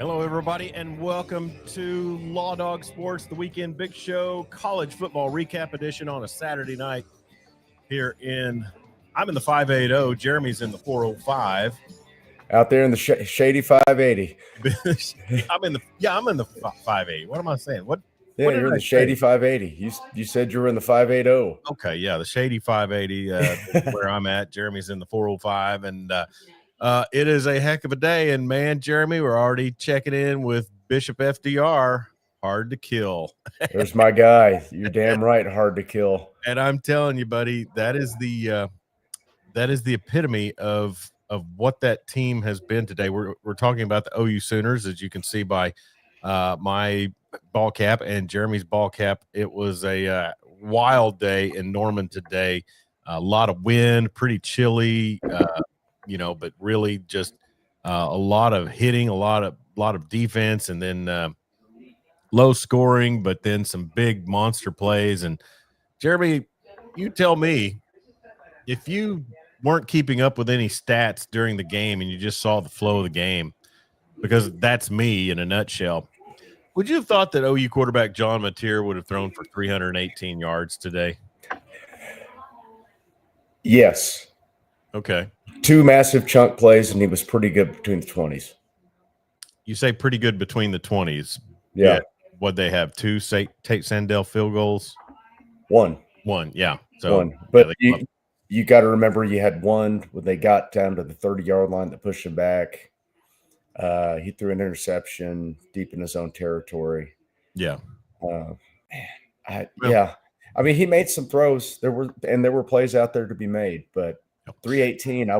Hello, everybody, and welcome to Law Dog Sports, the Weekend Big Show, college football recap edition on a Saturday night here I'm in the 580. Jeremy's in the 405. Out there in the shady 580. I'm in the 580. What am I saying? What you're in the shady 580. You said you were in the 580. Okay, yeah, the shady 580 where I'm at. Jeremy's in the 405, and it is a heck of a day. And man, Jeremy, we're already checking in with Bishop FDR. Hard to kill. There's my guy. You're damn right. Hard to kill. And I'm telling you, buddy, that is the epitome of what that team has been today. We're talking about the OU Sooners, as you can see by my ball cap and Jeremy's ball cap. It was a wild day in Norman today. A lot of wind, pretty chilly, but really just a lot of hitting, a lot of defense, and then low scoring, but then some big monster plays. And Jeremy, you tell me, if you weren't keeping up with any stats during the game and you just saw the flow of the game, because that's me in a nutshell, would you have thought that OU quarterback John Mateer would have thrown for 318 yards today? Yes. Okay. 2 massive chunk plays, and he was pretty good between the 20s. You say pretty good between the 20s. Yeah. What'd they have? 2 Tate Sandell field goals? One, yeah. So, one. But you got to remember, you had one when they got down to the 30-yard line that pushed him back. He threw an interception deep in his own territory. Yeah. I mean, he made some throws. There were plays out there to be made, but 318,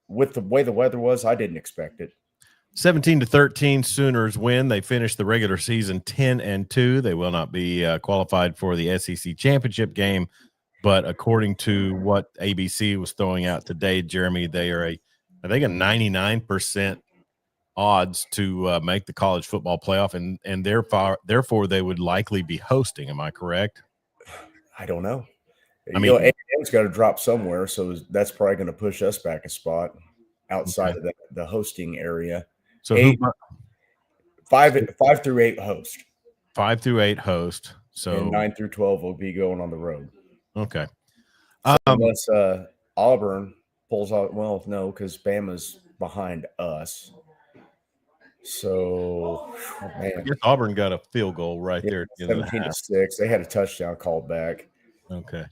with the way the weather was, I didn't expect it. 17-13 Sooners win. They finished the regular season 10-2. They will not be qualified for the SEC championship game, but according to what ABC was throwing out today, Jeremy, they are I think a 99% odds to make the college football playoff, and therefore they would likely be hosting. Am I correct? I don't know. I mean, A&M's got to drop somewhere, so that's probably going to push us back a spot outside of the hosting area. So 5 through 8 host. 5 through 8 host. So and 9 through 12 will be going on the road. Okay. So unless Auburn pulls out, well, no, because Bama's behind us. So, man, I guess Auburn got a field goal right there. 17-6. They had a touchdown called back. Okay.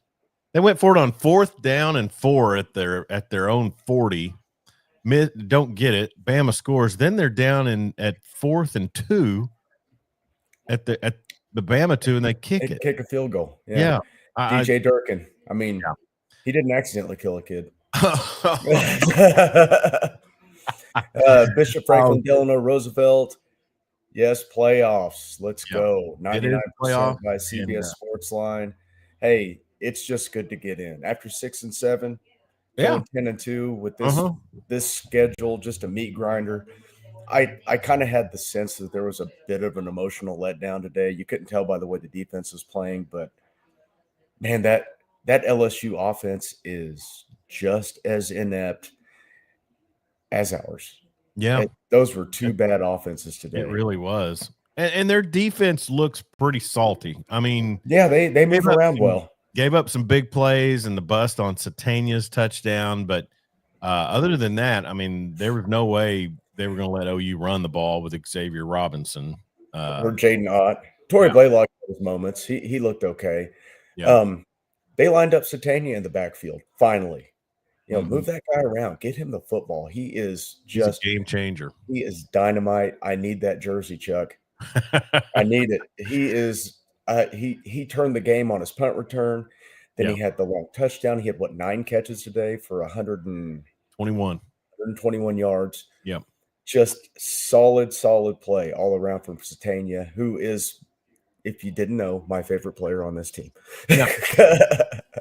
They went for it on 4th down and 4 at their own 40. Don't get it. Bama scores. Then they're down at 4th and 2 at the Bama 2, and they kick it. Kick a field goal. Yeah. DJ Durkin. I mean, he didn't accidentally kill a kid. Bishop Franklin Delano Roosevelt. Yes, playoffs. Let's go. 99% by CBS Sports Line. Hey, it's just good to get in. After 6 and 7, 10-2 with this schedule, just a meat grinder. I kind of had the sense that there was a bit of an emotional letdown today. You couldn't tell by the way the defense was playing, but man, that LSU offense is just as inept as ours. Yeah. Those were 2 bad offenses today. It really was. And their defense looks pretty salty. I mean, yeah, they move around well. Gave up some big plays and the bust on Satania's touchdown. But other than that, I mean, there was no way they were going to let OU run the ball with Xavier Robinson. Or Jaden Ott. Torrey Blaylock had his moments. He looked okay. Yeah. They lined up Satania in the backfield, finally. Move that guy around. Get him the football. He is just a game changer. He is dynamite. I need that jersey, Chuck. I need it. He is he turned the game on his punt return. Then he had the long touchdown. He had 9 catches today for 121 yards. Yeah. Just solid play all around from Satania, who is, if you didn't know, my favorite player on this team. Yeah.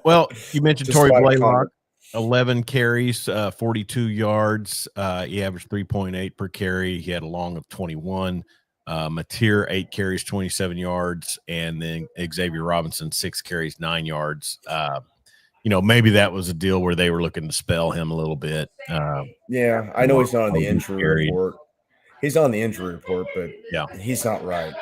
Well, you mentioned Torrey Blaylock. 11 carries, 42 yards. He averaged 3.8 per carry. He had a long of 21. Mateer, 8 carries, 27 yards. And then Xavier Robinson, 6 carries, 9 yards. Maybe that was a deal where they were looking to spell him a little bit. Yeah, I know he's not on the injury report. He's on the injury report, but yeah, he's not right.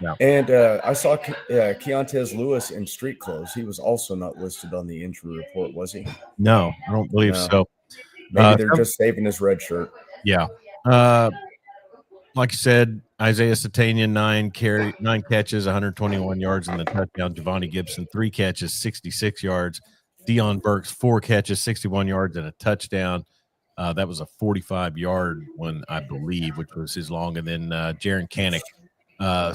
Yeah. And I saw Keontez Lewis in street clothes. He was also not listed on the injury report, was he? No, I don't believe so. Maybe they're just saving his red shirt. Yeah. Like you said, Isaiah Satanian, 9 catches, 121 yards, and the touchdown. Javonte Gibson, 3 catches, 66 yards. Deion Burks, 4 catches, 61 yards, and a touchdown. That was a 45-yard one, I believe, which was his long. And then Jaron Kanik,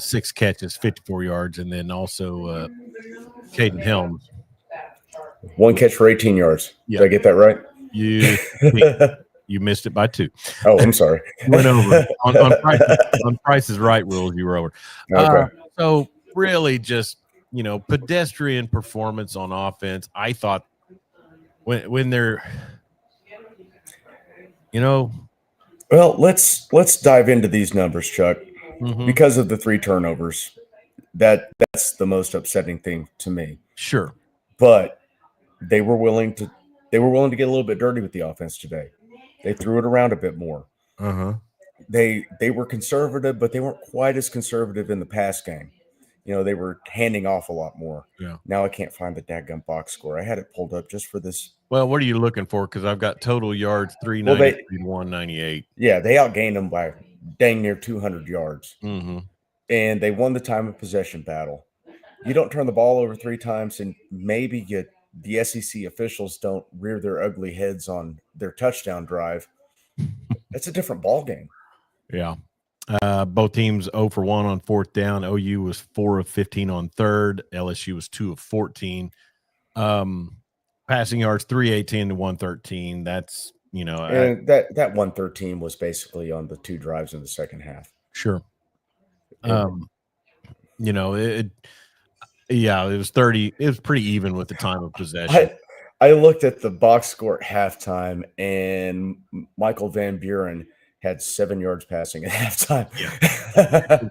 6 catches, 54 yards, and then also Caden Helms. 1 catch for 18 yards. Yeah. Did I get that right? You missed it by 2. Oh, I'm sorry. Went over on Price is Right rules. You were over. Okay. So really, just pedestrian performance on offense. I thought when they're, Well, let's dive into these numbers, Chuck. Mm-hmm. Because of the 3 turnovers, that's the most upsetting thing to me. Sure, but they were willing to get a little bit dirty with the offense today. They threw it around a bit more. They were conservative, but they weren't quite as conservative in the pass game. They were handing off a lot more. Yeah. Now I can't find the dadgum box score. I had it pulled up just for this. Well, what are you looking for? Because I've got total yards 393 to 198. Yeah, they outgained them by dang near 200 yards. Mm-hmm. And they won the time of possession battle. You don't turn the ball over 3 times, and maybe the SEC officials don't rear their ugly heads on their touchdown drive. It's a different ball game. Yeah. Both teams 0 for 1 on 4th down. OU was 4 of 15 on 3rd. LSU was 2 of 14. Passing yards 318 to 113. That's and that 113 was basically on the 2 drives in the second half. Sure. It was 30. It was pretty even with the time of possession. I looked at the box score at halftime, and Michael Van Buren had 7 yards passing at halftime. Yeah.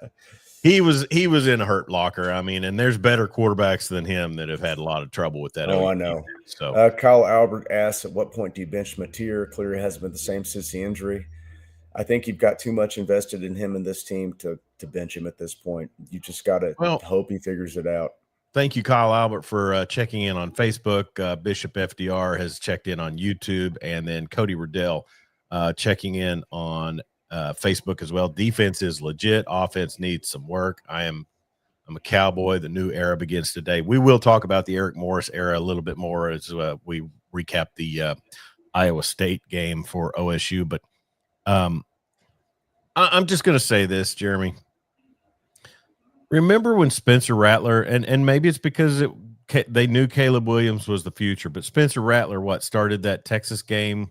He was in a hurt locker. I mean, and there's better quarterbacks than him that have had a lot of trouble with that. Oh, I know. So Kyle Albert asks, at what point do you bench Mateer? Clearly hasn't been the same since the injury. I think you've got too much invested in him and this team to bench him at this point. You just got to hope he figures it out. Thank you, Kyle Albert, for checking in on Facebook. Bishop FDR has checked in on YouTube, and then Cody Riddell checking in on Facebook as well. Defense is legit. Offense needs some work. I'm a Cowboy. The new era begins today. We will talk about the Eric Morris era a little bit more as we recap the Iowa State game for OSU. But I'm just going to say this, Jeremy. Remember when Spencer Rattler, and maybe it's because they knew Caleb Williams was the future, but Spencer Rattler, started that Texas game,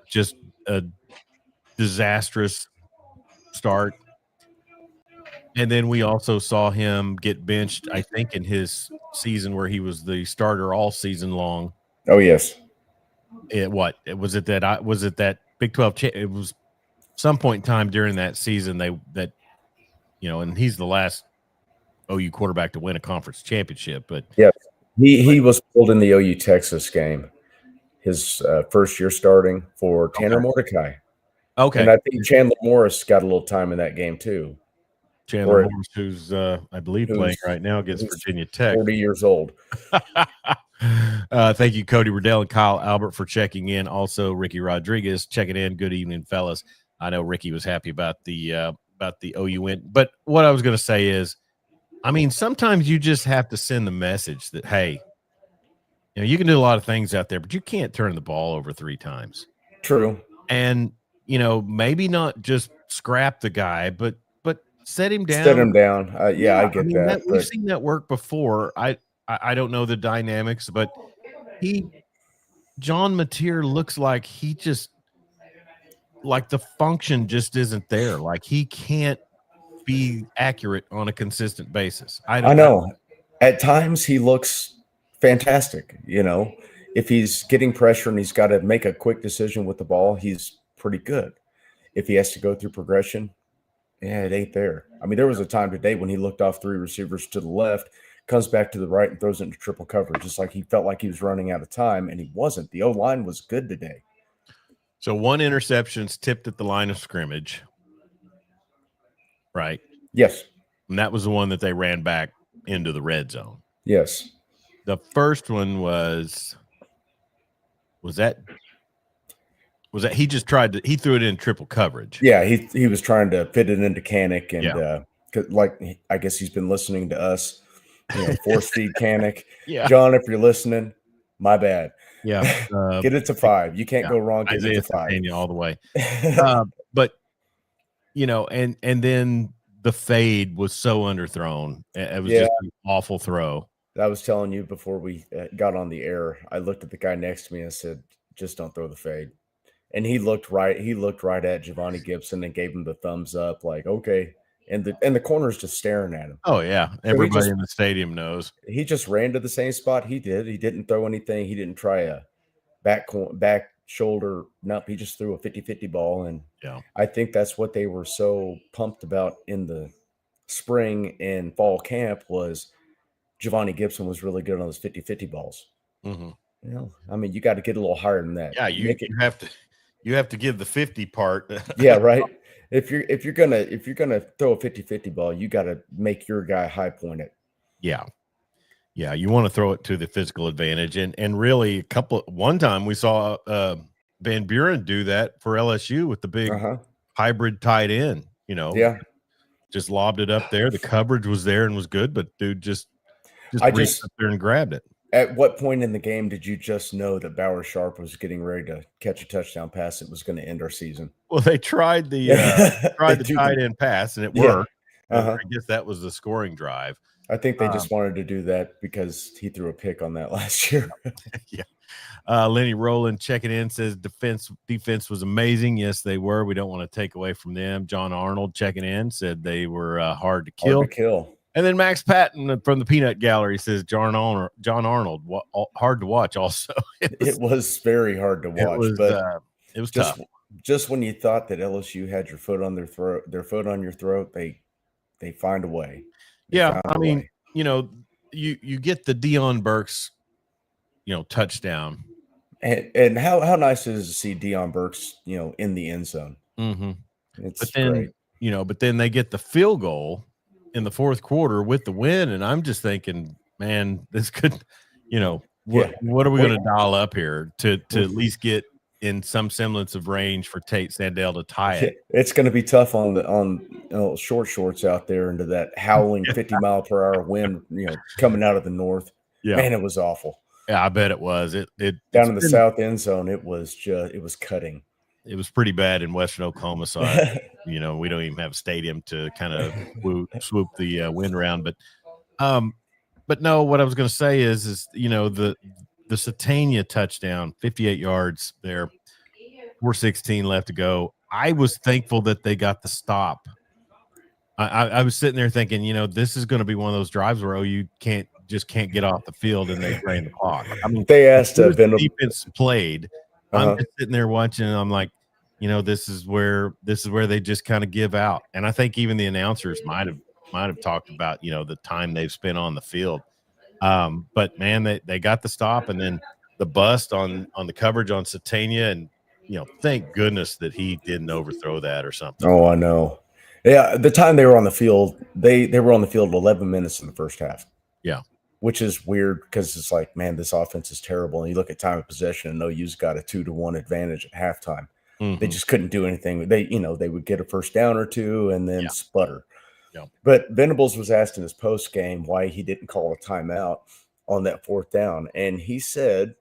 just a disastrous start. And then we also saw him get benched, I think, in his season where he was the starter all season long. Oh, yes. Was it that Big 12? It was some point in time during that season and he's the last OU quarterback to win a conference championship. But yeah, he was pulled in the OU Texas game, his first year starting for Tanner Mordecai. Okay, and I think Chandler Morris got a little time in that game too. Chandler Morris, who's I believe playing right now against Virginia Tech, 40 years old. Thank you, Cody Riddell and Kyle Albert, for checking in. Also, Ricky Rodriguez checking in. Good evening, fellas. I know Ricky was happy about the OU win, but what I was going to say is, I mean, sometimes you just have to send the message that, hey, you can do a lot of things out there, but you can't turn the ball over 3 times. True. And maybe not just scrap the guy, but set him down. Set him down. I get that. We've seen that work before. I don't know the dynamics, but John Mateer looks like he just, like, the function just isn't there. Like, he can't be accurate on a consistent basis. I know. At times he looks fantastic. If he's getting pressure and he's got to make a quick decision with the ball, he's pretty good. If he has to go through progression, it ain't there. I mean, there was a time today when he looked off 3 receivers to the left, comes back to the right and throws it into triple coverage, just like he felt like he was running out of time, and he wasn't. The O-line was good today. So 1 interception's tipped at the line of scrimmage. right? Yes. And that was the one that they ran back into the red zone. Yes. The first one was that he just he threw it in triple coverage. Yeah, he was trying to fit it into Kanik, and I guess he's been listening to us, force feed Kanik. Yeah. John, if you're listening, my bad. Yeah. Get it to 5. You can't go wrong getting Isaiah it to 5. all the way. But and then the fade was so underthrown. It was just an awful throw. I was telling you before we got on the air, I looked at the guy next to me and said, just don't throw the fade. And he looked right at Giovanni Gibson and gave him the thumbs up, like, okay. And the corner's just staring at him. Oh, yeah. Everybody in the stadium knows. He just ran to the same spot he did. He didn't throw anything. He didn't try a back shoulder. Nope. He just threw a 50-50 ball. And I think that's what they were so pumped about in the spring and fall camp was Giovanni Gibson was really good on those 50-50 balls. Mm-hmm. I mean, you got to get a little higher than that. Yeah, you have to give the 50 part. Yeah, right. If you're gonna throw a 50-50 ball, you got to make your guy high point it. Yeah. Yeah, you want to throw it to the physical advantage. And really one time we saw Van Buren do that for LSU with the big hybrid tight end, just lobbed it up there. The coverage was there and was good, but dude just reached up there and grabbed it. At what point in the game did you just know that Bauer Sharp was getting ready to catch a touchdown pass that was going to end our season? Well, they tried the tight end pass and it worked. I guess that was the scoring drive. I think they just wanted to do that because he threw a pick on that last year. Yeah. Lenny Rowland checking in says defense was amazing. Yes, they were. We don't want to take away from them. John Arnold checking in said they were hard to kill. And then Max Patton from the Peanut Gallery says John Arnold hard to watch. Also, it was very hard to watch, but it was tough. Just when you thought that LSU had your foot on their foot on your throat, they find a way. I mean, you get the Deion Burks, touchdown, and how nice it is to see Deion Burks, in the end zone. Mm-hmm. It's great. But then they get the field goal in the fourth quarter with the win, and I'm just thinking, man, this could, what are we going to dial up here to at least get in some semblance of range for Tate Sandell to tie it? It's going to be tough on short shorts out there into that howling 50-mile-per-hour wind, coming out of the north. Yeah, man, it was awful. Yeah, I bet it was. It down in the south end zone, it was cutting. It was pretty bad in Western Oklahoma, so we don't even have a stadium to kind of swoop the wind around. But no, what I was going to say is the Satania touchdown, 58 yards there, 4:16 left to go. I was thankful that they got the stop. I was sitting there thinking, this is going to be one of those drives where OU can't get off the field and they drain the clock. I mean, they asked the defense played. I'm just sitting there watching, and I'm like, this is where they just kind of give out. And I think even the announcers might have talked about, the time they've spent on the field. But man, they got the stop, and then the bust on the coverage on Satania, and thank goodness that he didn't overthrow that or something. Oh, I know. Yeah, the time they were on the field, they were on the field 11 minutes in the first half. Yeah. Which is weird because it's like, man, this offense is terrible. And you look at time of possession and OU's got a 2-1 advantage at halftime. Mm-hmm. They just couldn't do anything. They would get a first down or two and then sputter. Yeah. But Venables was asked in his post game why he didn't call a timeout on that fourth down. And he said,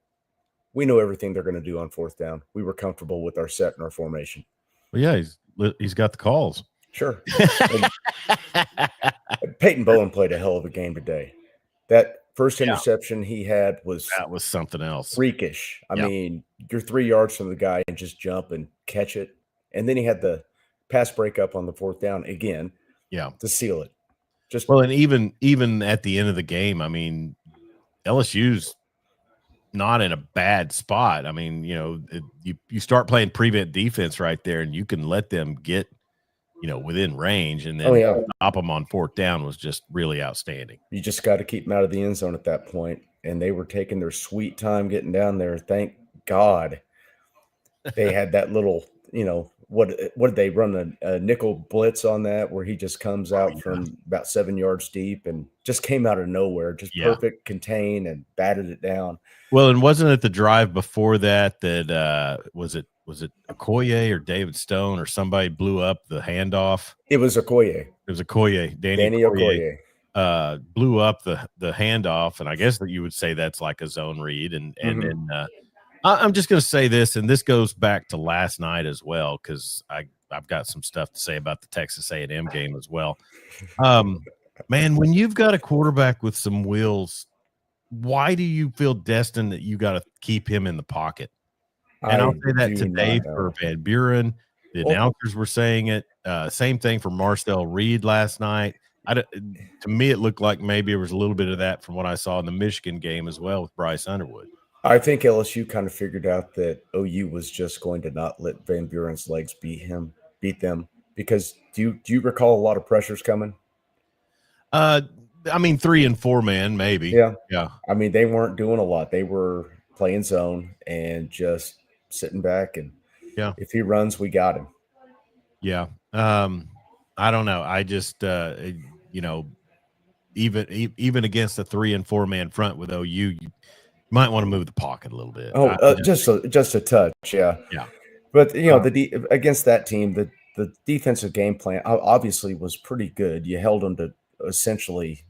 we know everything they're going to do on fourth down. We were comfortable with our set and our formation. Well, yeah, he's got the calls. Sure. Peyton Bowen played a hell of a game today. That first interception he had was something else. Freakish. I mean, you're 3 yards from the guy and just jump and catch it. And then he had the pass breakup on the fourth down again. Yeah. To seal it. And even at the end of the game, I mean, LSU's not in a bad spot. I mean, you start playing prevent defense right there, and you can let them get within range, and then stop them on fourth down was just really outstanding. You just got to keep them out of the end zone at that point, and they were taking their sweet time getting down there. Thank God they had that little, what did they run a nickel blitz on that where he just comes out from about 7 yards deep and just came out of nowhere, just perfect contain and batted it down. Well, and wasn't it the drive before that was it Okoye or David Stone or somebody blew up the handoff? It was Okoye. It was Okoye. Danny Okoye blew up the handoff, and I guess that you would say that's like a zone read. And then I'm just going to say this, and this goes back to last night as well, because I've got some stuff to say about the Texas A&M game as well. Man, when you've got a quarterback with some wheels, why do you feel destined that you got to keep him in the pocket? And I'll say that today for Van Buren. The announcers were saying it. Same thing for Marcel Reed last night. To me, it looked like maybe there was a little bit of that from what I saw in the Michigan game as well with Bryce Underwood. I think LSU kind of figured out that OU was just going to not let Van Buren's legs beat them. Because do you recall a lot of pressures coming? I mean, 3 and 4 man, maybe. Yeah. I mean, they weren't doing a lot. They were playing zone and just sitting back. And if he runs, we got him. Yeah. I don't know. I just, even against the 3 and 4 man front with OU, you might want to move the pocket a little bit. Just a touch. Yeah. Yeah. But against that team, the defensive game plan obviously was pretty good. You held them to essentially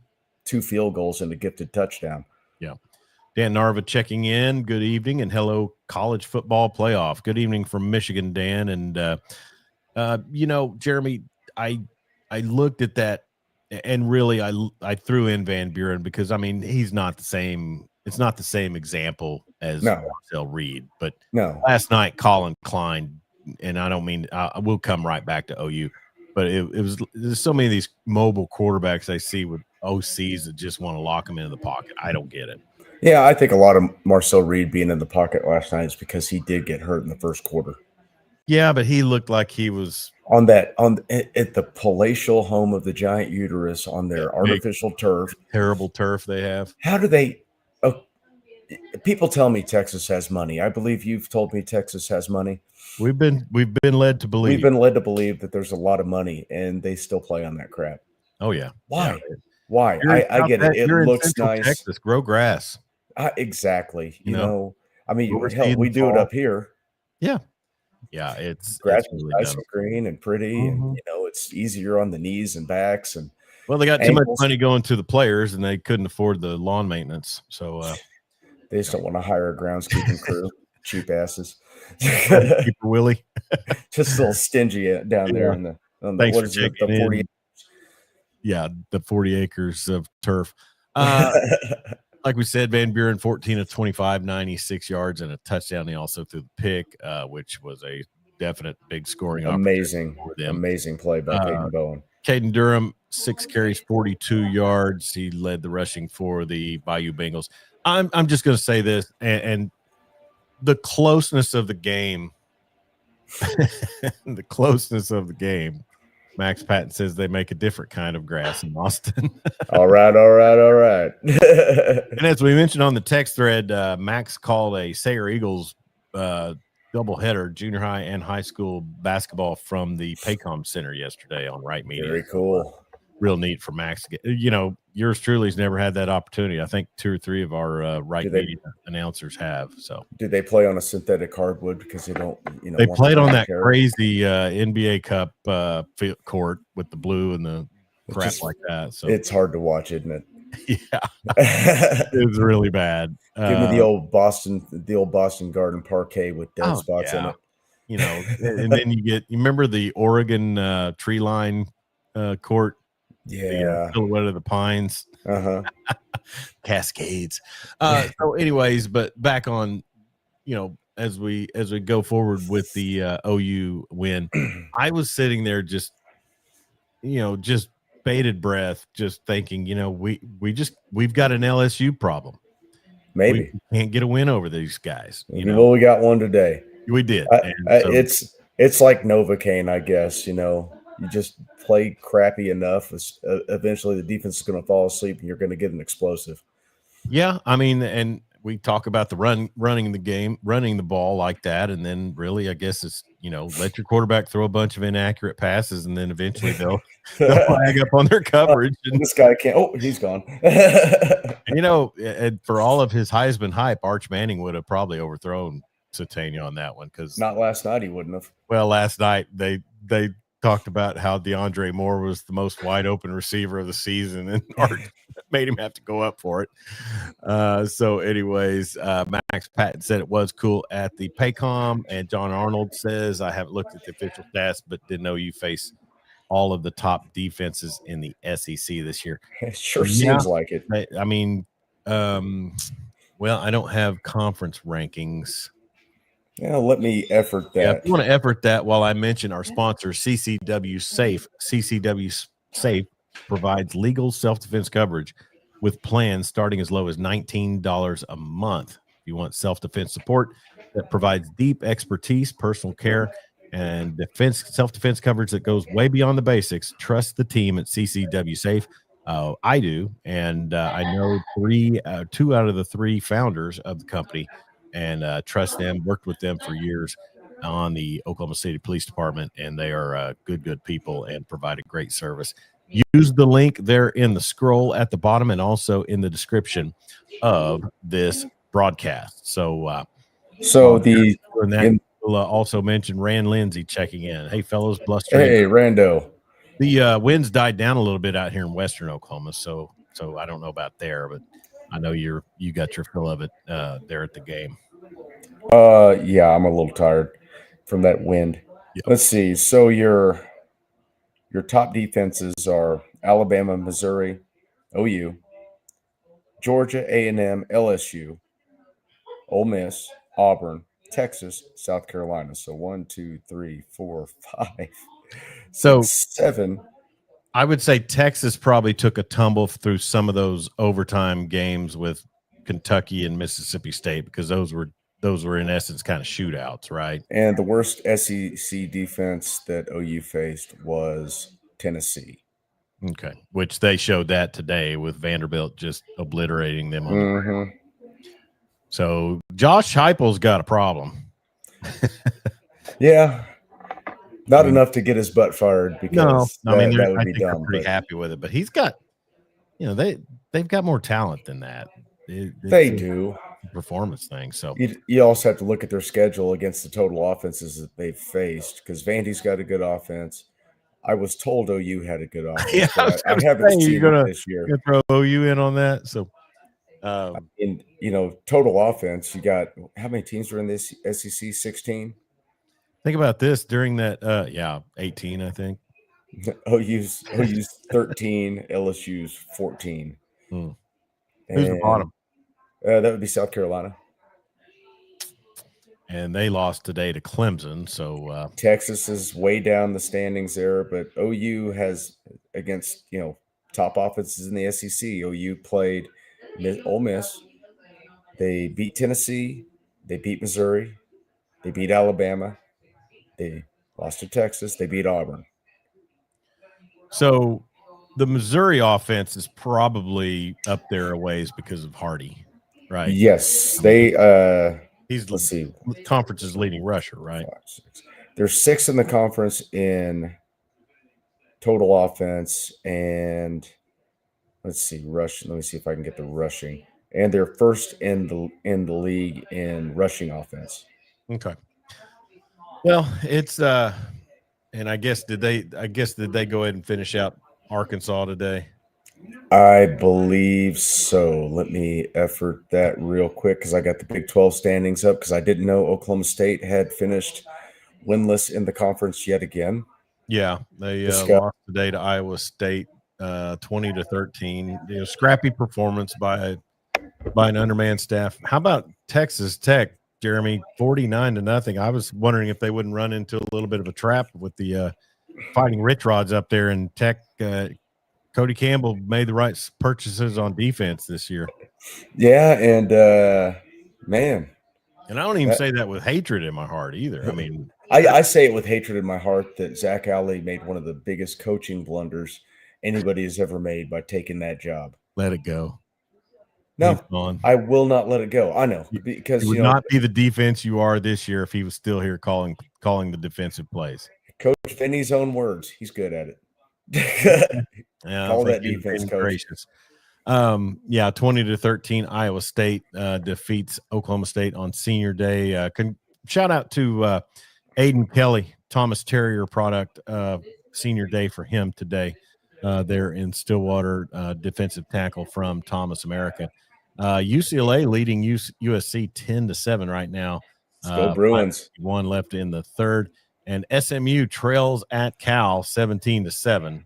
2 field goals and a gifted touchdown. Yeah. Dan Narva checking in. Good evening and hello, college football playoff. Good evening from Michigan, Dan. And, Jeremy, I looked at that and really I threw in Van Buren because, I mean, he's not the same. It's not the same example as Marcel Reed. But last night, Colin Klein, and I don't mean we'll come right back to OU. But there's so many of these mobile quarterbacks I see with OCs that just want to lock them into the pocket. I don't get it. Yeah, I think a lot of Marcel Reed being in the pocket last night is because he did get hurt in the first quarter. Yeah, but he looked like he was at the palatial home of the giant uterus on their artificial turf. Terrible turf they have. How do they? People tell me Texas has money. I believe you've told me Texas has money. We've been led to believe. We've been led to believe that there's a lot of money, and they still play on that crap. Oh yeah. Why? Yeah. Why? I get it. It looks nice. Texas, grow grass. Exactly. You know. I mean, we do it up here. Yeah. Yeah, it's grass is really nice and green and pretty, and it's easier on the knees and backs. And well, they got too much money going to the players, and they couldn't afford the lawn maintenance. So they just don't want to hire a groundskeeping crew, cheap asses. Keeper Willie, just a little stingy down there on the what is it, the 40. Yeah, the 40 acres of turf. Like we said, Van Buren 14 of 25, 96 yards and a touchdown. He also threw the pick, which was a definite big scoring opportunity for them. Amazing play by Peyton Bowen. Caden Durham, 6 carries, 42 yards. He led the rushing for the Bayou Bengals. I'm just going to say this, and the closeness of the game, Max Patton says they make a different kind of grass in Austin. All right. And as we mentioned on the text thread, Max called a Sayer Eagles doubleheader, junior high and high school basketball from the Paycom Center yesterday on Right Media. Very cool. Real neat for Max to get. Yours truly's never had that opportunity. I think 2 or 3 of our Right Media announcers have. So did they play on a synthetic hardwood because they don't? They played on that crazy NBA Cup court with the blue and the crap like that. So it's hard to watch, isn't it? Yeah, it was really bad. Give me the old Boston Garden parquet with dead spots in it. And then you remember the Oregon tree line court. Yeah, the Stillwater, the Pines, Cascades. So, anyways, but back on, as we go forward with the OU win, I was sitting there just bated breath, just thinking, we've got an LSU problem. Maybe we can't get a win over these guys. Well, we got one today. We did. It's like Novocaine, I guess. You just play crappy enough. Eventually, the defense is going to fall asleep, and you're going to get an explosive. Yeah, I mean, and we talk about the running the ball like that, and then really, I guess it's let your quarterback throw a bunch of inaccurate passes, and then eventually they'll flag up on their coverage. And this guy can't. Oh, he's gone. And for all of his Heisman hype, Arch Manning would have probably overthrown Satania on that one, because not last night he wouldn't have. Well, last night they talked about how DeAndre Moore was the most wide open receiver of the season, and Arch made him have to go up for it. So anyways, Max Patton said it was cool at the Paycom, and John Arnold says, I haven't looked at the official stats, but didn't know you face all of the top defenses in the SEC this year. It sure seems like it. I mean, well, I don't have conference rankings. Yeah, let me effort that. Yeah, if you want to effort that while I mention our sponsor, CCW Safe. CCW Safe provides legal self-defense coverage with plans starting as low as $19 a month. If you want self-defense support that provides deep expertise, personal care, and self-defense coverage that goes way beyond the basics, trust the team at CCW Safe. I do, and I know 2 out of the 3 founders of the company, and trust them, worked with them for years on the Oklahoma City Police Department, and they are good people and provide a great service. Use the link there in the scroll at the bottom and also in the description of this broadcast. So we'll also mention Rand Lindsay checking in. Hey, fellows, blustering. Hey, Rando. The winds died down a little bit out here in western Oklahoma, so I don't know about there, but I know you got your fill of it there at the game. Yeah, I'm a little tired from that wind. Yep. Let's see. So your top defenses are Alabama, Missouri, OU, Georgia, A&M, LSU, Ole Miss, Auburn, Texas, South Carolina. So 1, 2, 3, 4, 5, 6, 7. I would say Texas probably took a tumble through some of those overtime games with Kentucky and Mississippi State, because those were in essence kind of shootouts, right? And the worst SEC defense that OU faced was Tennessee. Okay, which they showed that today with Vanderbilt just obliterating them on the ground. So Josh Heupel's got a problem. Yeah. Not enough to get his butt fired, because that would be dumb. They're pretty happy with it, but he's got, they've got more talent than that. They do. Performance thing. So you also have to look at their schedule against the total offenses that they've faced, because Vandy's got a good offense. I was told OU had a good offense. Yeah, I haven't seen it this year. You're gonna throw OU in on that. So in total offense, you got how many teams are in this SEC? 16. Think about this during that 18, I think. OU's 13, LSU's 14. Who's the bottom? That would be South Carolina. And they lost today to Clemson. So Texas is way down the standings there, but OU has, against top offenses in the SEC. OU played Ole Miss. They beat Tennessee. They beat Missouri. They beat Alabama. They lost to Texas. They beat Auburn. So the Missouri offense is probably up there a ways because of Hardy, right? Yes, let's see, conference's leading rusher, right? 5, 6. There's 6 in the conference in total offense, and let's see, rush. Let me see if I can get the rushing. And they're first in the league in rushing offense. Okay. Well, it's and I guess did they go ahead and finish out Arkansas today? I believe so. Let me effort that real quick, because I got the Big 12 standings up, because I didn't know Oklahoma State had finished winless in the conference yet again. Yeah, they lost today to Iowa State 20-13. Scrappy performance by an undermanned staff. How about Texas Tech, Jeremy? 49-0. I was wondering if they wouldn't run into a little bit of a trap with the Fighting Rich Rods up there in Tech. Cody Campbell made the right purchases on defense this year. Yeah, and man. And I don't even say that with hatred in my heart either. I mean, I say it with hatred in my heart that Zach Alley made one of the biggest coaching blunders anybody has ever made by taking that job. Let it go. No, I will not let it go. I know, because it would not be the defense you are this year if he was still here calling the defensive plays. Coach Finney's own words. He's good at it. Call that defense, Coach. Gracious. 20-13, Iowa State defeats Oklahoma State on Senior Day. Shout out to Aiden Kelly, Thomas Terrier product, Senior Day for him today. There in Stillwater, defensive tackle from Thomas America. UCLA leading USC 10-7 right now. Let's go Bruins. 1 left in the third, and SMU trails at Cal 17-7.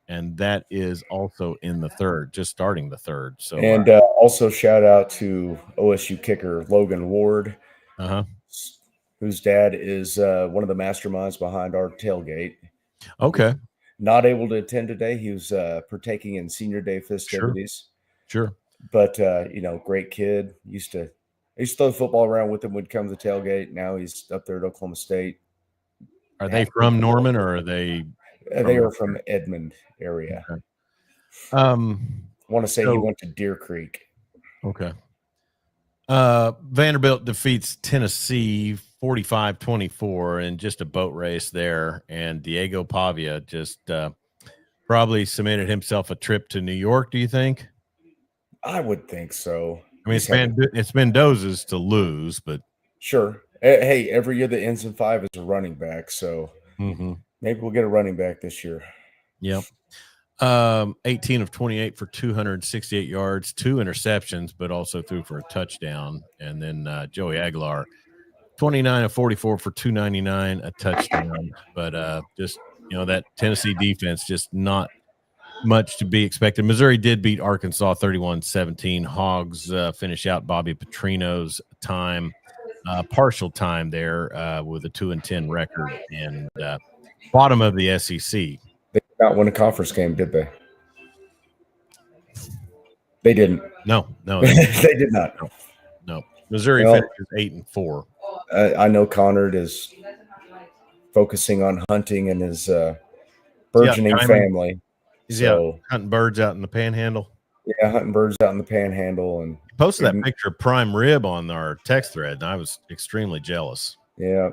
And that is also in the third, just starting the third. So, and also shout out to OSU kicker Logan Ward, whose dad is one of the masterminds behind our tailgate. Okay. Not able to attend today. He was partaking in Senior Day festivities. Sure. But great kid. Used to throw the football around with him when he comes to tailgate. Now he's up there at Oklahoma State. Are they from Norman, or are they? They are from Edmond area. Okay. Want to say he went to Deer Creek. Okay. Vanderbilt defeats Tennessee 45-24 in just a boat race there, and Diego Pavia just probably submitted himself a trip to New York. Do you think? I would think so. I mean, it's Mendoza's to lose, but sure. Hey, every year that ends in 5 is a running back, so maybe we'll get a running back this year. Yep. 18 of 28 for 268 yards, 2 interceptions, but also threw for a touchdown. And then Joey Aguilar, 29 of 44 for 299, a touchdown. But just, that Tennessee defense, just not much to be expected. Missouri did beat Arkansas 31-17. Hogs finish out Bobby Petrino's time, partial time there with a 2-10 record, and bottom of the SEC. They did not win a conference game, did they? They didn't. No, they did not. No. Missouri finishes 8-4. I know Conard is focusing on hunting and his burgeoning family. So hunting birds out in the Panhandle. Yeah, hunting birds out in the Panhandle, and he posted that picture of prime rib on our text thread, and I was extremely jealous. Yeah,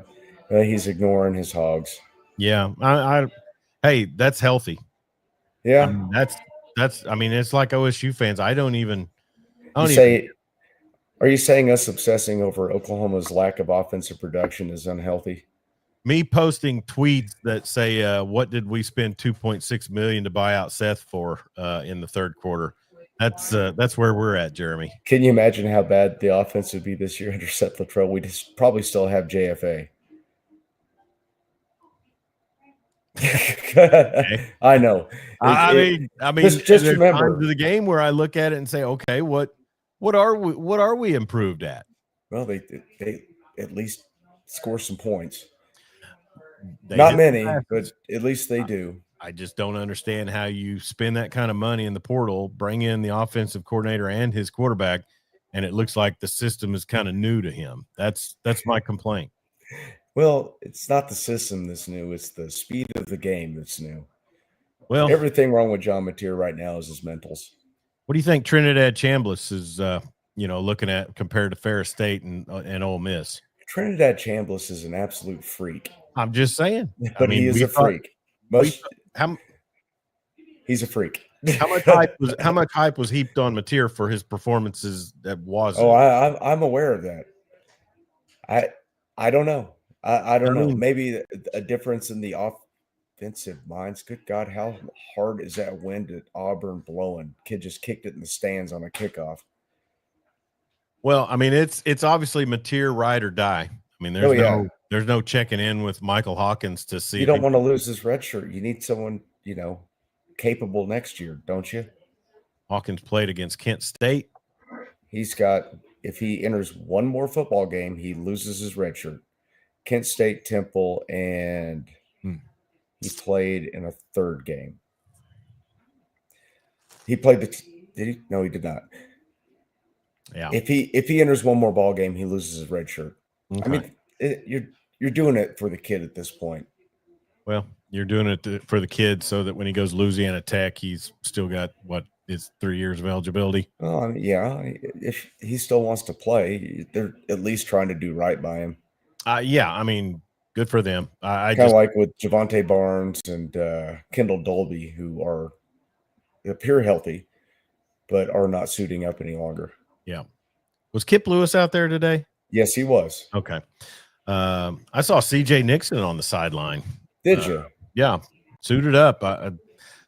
he's ignoring his hogs. Yeah, hey, that's healthy. Yeah, I mean, that's. I mean, it's like OSU fans. Are you saying us obsessing over Oklahoma's lack of offensive production is unhealthy? Me posting tweets that say, "What did we spend $2.6 million to buy out Seth for in the third quarter?" That's where we're at, Jeremy. Can you imagine how bad the offense would be this year under Seth Luttrell? We'd probably still have JFA. Okay. I know. I mean, just remember the game where I look at it and say, okay, what are we improved at? Well, they at least score some points. They Not many, but at least they do. I just don't understand how you spend that kind of money in the portal, bring in the offensive coordinator and his quarterback, and it looks like the system is kind of new to him. That's my complaint. Well, it's not the system that's new. It's the speed of the game that's new. Well, everything wrong with John Mateer right now is his mentals. What do you think Trinidad Chambliss is, looking at compared to Ferris State and Ole Miss? Trinidad Chambliss is an absolute freak. I'm just saying. But he is a freak. He's a freak. How much hype was heaped on Mateer for his performances that wasn't? Oh, I'm aware of that. I don't know. I don't know. Maybe a difference in the offensive minds. Good God, how hard is that wind at Auburn blowing? Kid just kicked it in the stands on a kickoff. Well, I mean, it's obviously Mateer ride or die. I mean, there's no checking in with Michael Hawkins to see. You don't want to lose his red shirt. You need someone, capable next year, don't you? Hawkins played against Kent State. If he enters one more football game, he loses his red shirt. Kent State, Temple, and he played in a third game. He played did he? No, he did not. Yeah. If he enters one more ball game, he loses his red shirt. Okay. I mean, you're doing it for the kid at this point. Well, you're doing it for the kid so that when he goes Louisiana Tech, he's still got his 3 years of eligibility. Oh, yeah. If he still wants to play, they're at least trying to do right by him. Yeah, I mean, good for them. I kind of just like with Javonte Barnes and Kendall Dolby, who appear healthy, but are not suiting up any longer. Yeah. Was Kip Lewis out there today? Yes, he was. Okay. I saw CJ Nixon on the sideline. Did you? Yeah, suited up.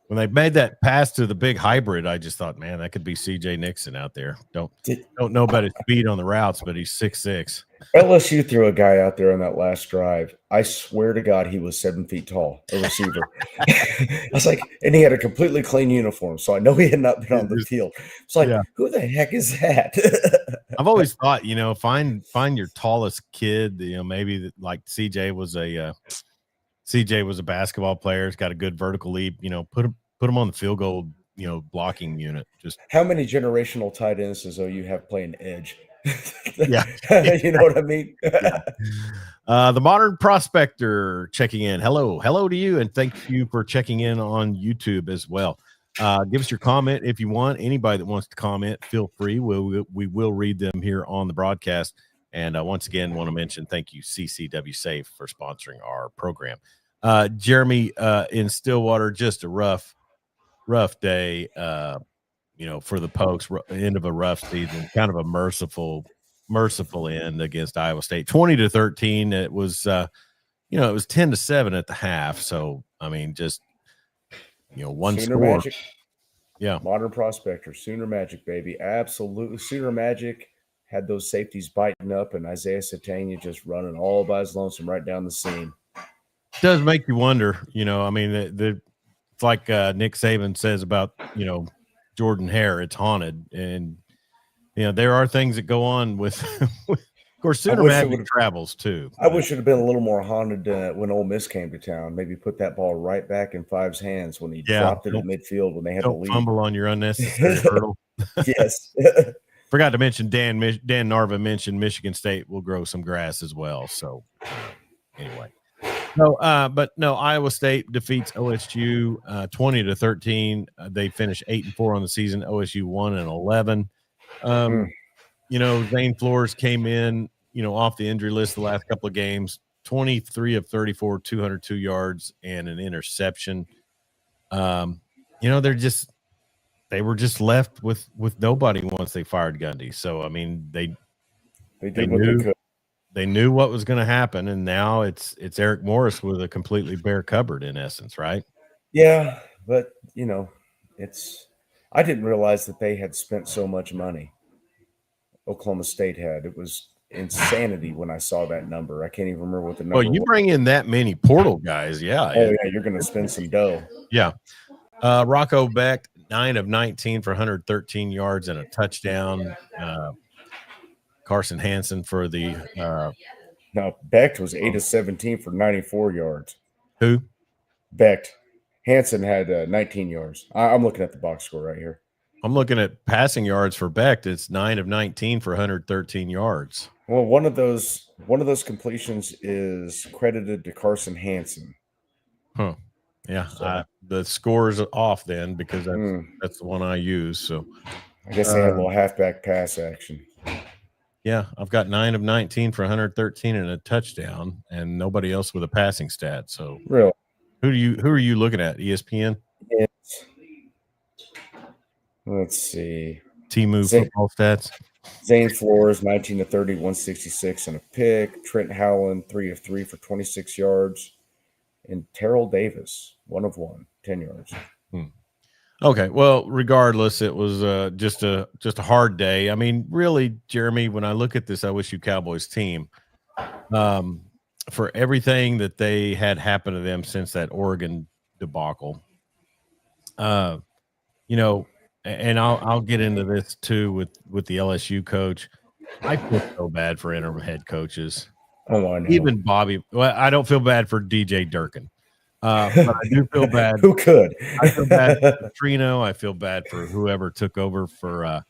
When they made that pass to the big hybrid, I just thought, man, that could be CJ Nixon out there. Don't know about his speed on the routes, but he's 6'6". LSU threw a guy out there on that last drive. I swear to God, he was 7 feet tall, a receiver. I was like, and he had a completely clean uniform, so I know he had not been on the field. It's like, who the heck is that? I've always thought, find your tallest kid. Maybe like CJ was a basketball player. He's got a good vertical leap. Put him on the field goal, blocking unit. Just how many generational tight ends does OU have playing edge? Yeah. You know what I mean? Yeah. The Modern Prospector checking in. Hello to you, and thank you for checking in on YouTube as well. Give us your comment if you want. Anybody that wants to comment, feel free. We will read them here on the broadcast. And once again, want to mention thank you, CCW Safe, for sponsoring our program. Jeremy in Stillwater, just a rough day. For the Pokes, end of a rough season, kind of a merciful end against Iowa State, 20-13. It was, it was 10-7 at the half. So, I mean, just, one Sooner score. Magic. Yeah. Modern Prospector, Sooner Magic, baby. Absolutely. Sooner Magic had those safeties biting up, and Isaiah Satania just running all by his lonesome right down the seam. It does make you wonder, it's like Nick Saban says about, Jordan Hare, it's haunted. And, there are things that go on with, of course, Sooner Magic travels too. I wish it had been a little more haunted when Ole Miss came to town. Maybe put that ball right back in Five's hands when he dropped it at midfield when they had the lead. Fumble on your unnecessary hurdle. Yes. Forgot to mention Dan Narva mentioned Michigan State will grow some grass as well. So anyway. Iowa State defeats OSU 20-13. They finish 8-4 on the season. OSU 1-11. Zane Flores came in, off the injury list the last couple of games, 23 of 34, 202 yards and an interception. They were just left with nobody once they fired Gundy. So I mean, they did what they could. They knew what was going to happen, and now it's Eric Morris with a completely bare cupboard in essence, right? Yeah, but I didn't realize that they had spent so much money. Oklahoma State had. It was insanity when I saw that number. I can't even remember what the number was. Well, you bring in that many portal guys, yeah. Oh, yeah, you're going to spend some dough. Yeah. Rocco Beck, 9 of 19 for 113 yards and a touchdown. Carson Hansen for the no, Becht was 8 of 17 for 94 yards. Who? Becht. Hansen had 19 yards. I'm looking at the box score right here. I'm looking at passing yards for Becht. It's 9 of 19 for 113 yards. Well, one of those completions is credited to Carson Hansen. Huh. Yeah. So, the score's off then because that's the one I use. So I guess they had a little halfback pass action. Yeah, I've got 9 of 19 for 113 and a touchdown, and nobody else with a passing stat. So, really, who are you looking at? ESPN? Yes. Let's see. T-Move football stats. Zane Flores, 19 of 30, 166 and a pick. Trent Howland, 3 of 3 for 26 yards, and Terrell Davis, 1 of 1, 10 yards. Okay, well, regardless, it was just a hard day. I mean, really, Jeremy, when I look at this OSU Cowboys team, for everything that they had happened to them since that Oregon debacle, and I'll get into this too with the LSU coach. I feel so bad for interim head coaches. Oh, I know. Even Bobby. Well, I don't feel bad for DJ Durkin. But I do feel bad. Who could? I feel bad for Trino. I feel bad for whoever took over for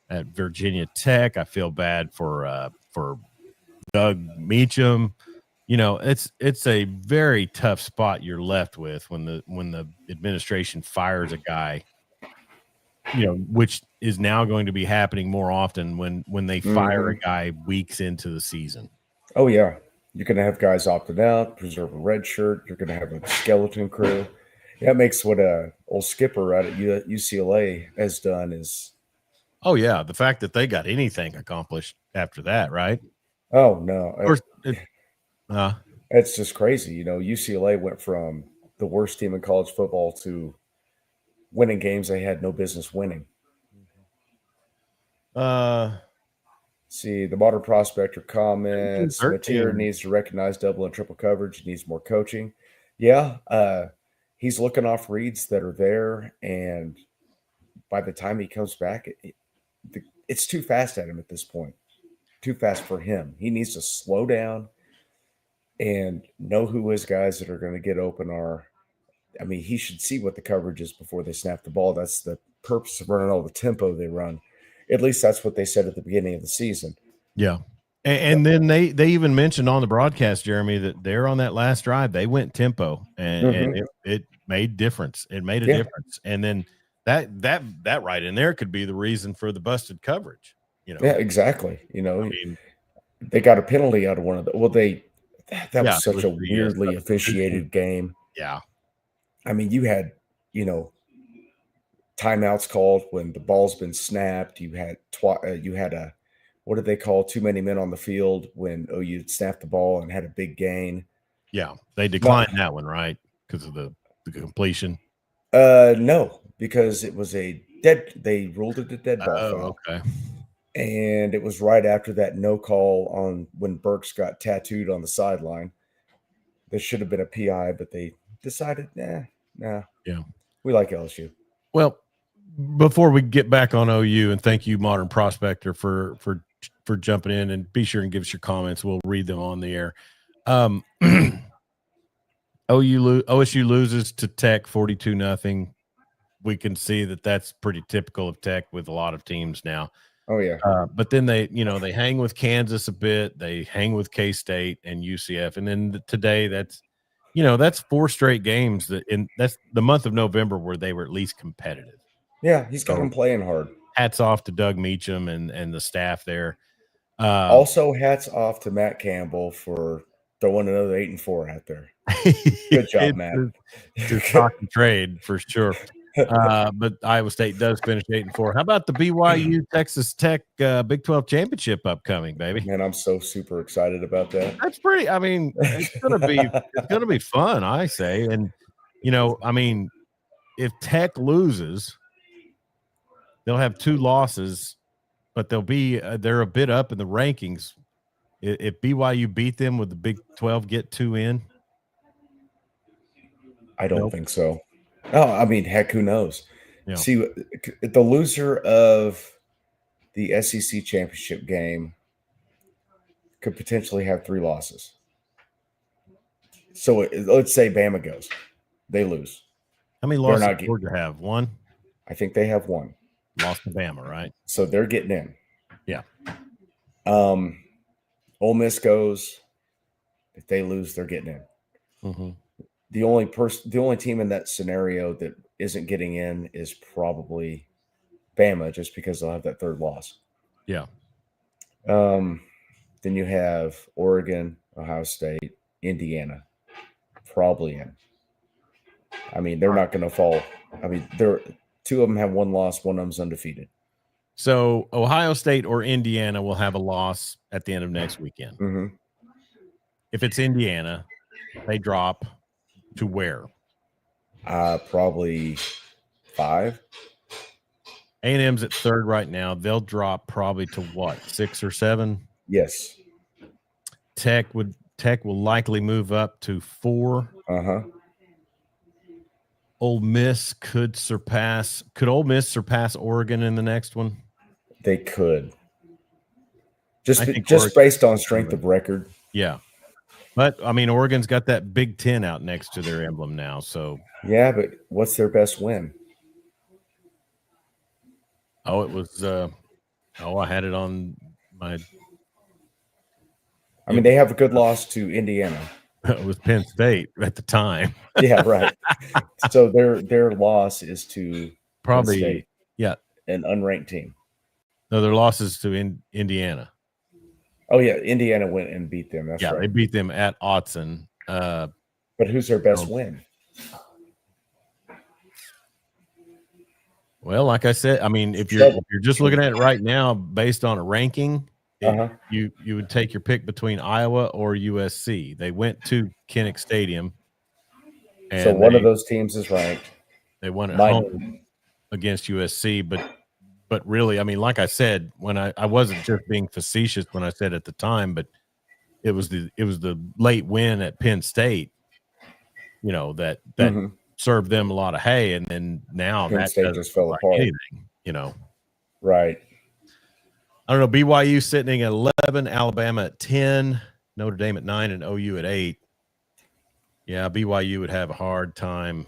at Virginia Tech. I feel bad for Doug Meacham. It's a very tough spot you're left with when the administration fires a guy which is now going to be happening more often when they fire a guy weeks into the season. Oh yeah, you're going to have guys opted out, preserve a red shirt. You're going to have a skeleton crew. That makes what old Skipper out at UCLA has done is. Oh yeah, the fact that they got anything accomplished after that, right? Oh no, of course, it's just crazy. UCLA went from the worst team in college football to winning games they had no business winning. See, the modern prospector comments, Mateer needs to recognize double and triple coverage. He needs more coaching. Yeah, he's looking off reads that are there, and by the time he comes back, it's too fast at him at this point. Too fast for him. He needs to slow down and know who his guys that are going to get open are. I mean, he should see what the coverage is before they snap the ball. That's the purpose of running all the tempo they run. At least that's what they said at the beginning of the season. Yeah. And then they even mentioned on the broadcast, Jeremy, that they're on that last drive. They went tempo, and it made difference. It made a difference. And then that right in there could be the reason for the busted coverage. Yeah, exactly. They got a penalty out of one of the. Well, that was such a weirdly officiated game. Yeah. I mean, you had timeouts called when the ball's been snapped. You had a what did they call too many men on the field when OU snapped the ball and had a big gain? Yeah, they declined that one, right? Because of the completion. No, because it was a dead. They ruled it a dead ball foul. Okay. And it was right after that no call on when Burks got tattooed on the sideline. There should have been a PI, but they decided, nah. Yeah, we like LSU. Well, before we get back on OU, and thank you, Modern Prospector, for jumping in, and be sure and give us your comments. We'll read them on the air. OSU loses to Tech 42-0. We can see that that's pretty typical of Tech with a lot of teams now. Oh yeah. But then they hang with Kansas a bit. They hang with K-State and UCF, and then today that's 4 straight games that's the month of November where they were at least competitive. Yeah, he's got them playing hard. Hats off to Doug Meacham and the staff there. Also, hats off to Matt Campbell for throwing another 8-4 out there. Good job, Matt. To stock and trade for sure. But Iowa State does finish 8-4. How about the BYU Texas Tech Big 12 championship upcoming, baby? Man, I'm so super excited about that. That's pretty. I mean, it's gonna be fun, I say. And if Tech loses, they'll have 2 losses, but they're a bit up in the rankings. If BYU beat them, would the Big 12 get 2 in? I don't think so. Oh, I mean, heck, who knows? Yeah. See, the loser of the SEC championship game could potentially have 3 losses. So let's say Bama goes. They lose. How many losses did Georgia have? 1? I think they have 1. Lost to Bama, right? So they're getting in. Yeah. Ole Miss goes. If they lose, they're getting in. Mm-hmm. The only team in that scenario that isn't getting in is probably Bama, just because they'll have that 3rd loss. Yeah. Then you have Oregon, Ohio State, Indiana, probably in. I mean, they're not going to fall. I mean, 2 of them have 1 loss, one of them's undefeated. So Ohio State or Indiana will have a loss at the end of next weekend. Mm-hmm. If it's Indiana, they drop to where? Probably 5. A&M's at 3rd right now. They'll drop probably to what, 6 or 7? Yes. Tech will likely move up to 4. Uh-huh. Ole Miss could Ole Miss surpass Oregon in the next one? They could. Just based on strength of record. Yeah. But, I mean, Oregon's got that Big 10 out next to their emblem now. So yeah, but what's their best win? Oh, it was I had it on my I mean, they have a good loss to Indiana. It was Penn State at the time. Yeah, right. So their loss is to probably Yeah. An unranked team. No, their losses to Indiana. Oh, yeah. Indiana went and beat them. That's right. They beat them at Autzen. But who's their best win? Well, like I said, I mean, if you're just looking at it right now based on a ranking, you would take your pick between Iowa or USC. They went to Kinnick Stadium. And so one of those teams is ranked. They won at home against USC, but really, I mean, like I said, when I wasn't just being facetious when I said at the time, but it was the late win at Penn State, you know, that served them a lot of hay, and then now Penn State just fell apart. Anything, you know, right? I don't know. BYU sitting at 11, Alabama at 10, Notre Dame at 9, and OU at 8. Yeah, BYU would have a hard time.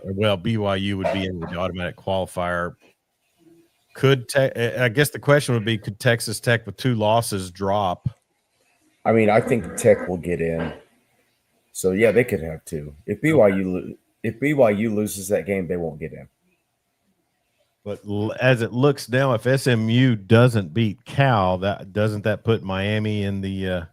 Well, BYU would be in the automatic qualifier. I guess the question would be, could Texas Tech with 2 losses drop? I mean, I think Tech will get in. So yeah, they could have 2. If BYU loses that game, they won't get in. But as it looks now, if SMU doesn't beat Cal, doesn't that put Miami in the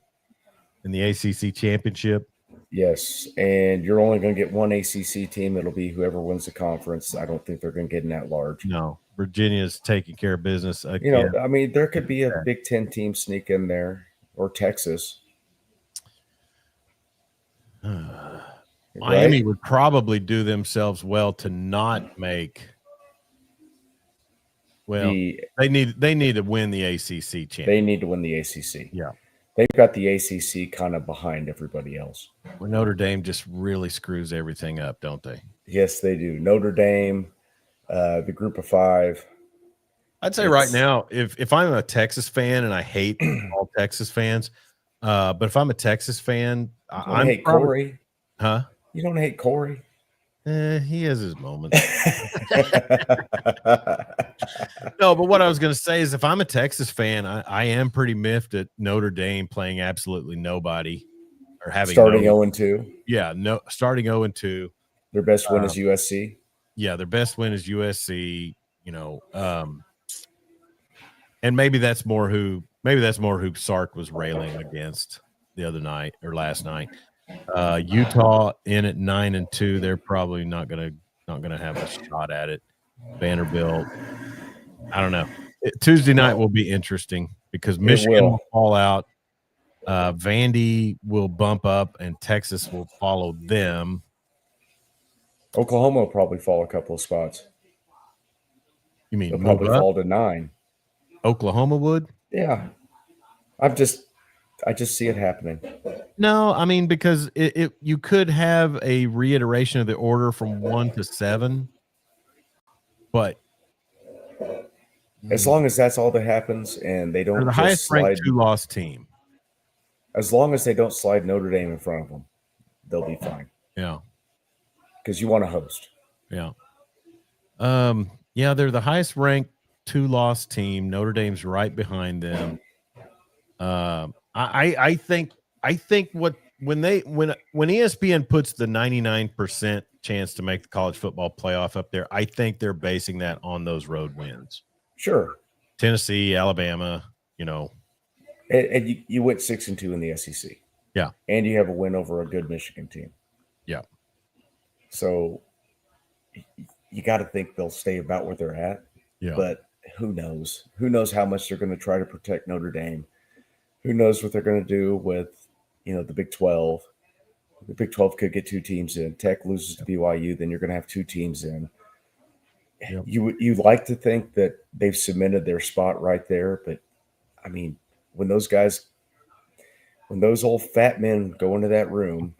ACC championship? Yes, and you're only going to get one ACC team. It'll be whoever wins the conference. I don't think they're going to get in that large. No, Virginia's taking care of business again. You know, I mean, there could be a Big Ten team sneak in there, or Texas. Miami would probably do themselves well to not make. Well, they need to win the ACC championship. They need to win the ACC. Yeah. They've got the ACC kind of behind everybody else. Well, Notre Dame just really screws everything up, don't they? Yes, they do. Notre Dame, the group of 5. I'd say right now, if I'm a Texas fan, and I hate all Texas fans, but if I'm a Texas fan, I hate Corey. Huh? You don't hate Corey? He has his moments. No, but what I was going to say is, if I'm a Texas fan, I am pretty miffed at Notre Dame playing absolutely nobody, or having starting 0-2. Yeah, no, starting 0-2. Their best win is USC. Yeah, their best win is USC. You know, and maybe that's more who Sark was railing against the other night or last night. Utah in at 9-2. They're probably not gonna have a shot at it. Vanderbilt, I don't know. Tuesday night will be interesting because Michigan will fall out. Vandy will bump up, and Texas will follow them. Oklahoma will probably fall a couple of spots. You mean they'll probably fall to 9? Oklahoma would? Yeah. I just see it happening. No, I mean, because you could have a reiteration of the order from 1 to 7, but as long as that's all that happens, and they don't, they're the highest ranked 2-loss team. As long as they don't slide Notre Dame in front of them, they'll be fine. Yeah, because you want to host. Yeah. Yeah, they're the highest ranked 2-loss team. Notre Dame's right behind them. I think when ESPN puts the 99% chance to make the college football playoff up there, I think they're basing that on those road wins. Sure. Tennessee, Alabama, you know. And you went 6-2 in the SEC. Yeah. And you have a win over a good Michigan team. Yeah. So you got to think they'll stay about where they're at. Yeah. But who knows? Who knows how much they're going to try to protect Notre Dame? Who knows what they're going to do with, the Big 12? The Big 12 could get 2 teams in. Tech loses to BYU, then you're going to have 2 teams in. Yep. You'd like to think that they've cemented their spot right there, but I mean, when those old fat men go into that room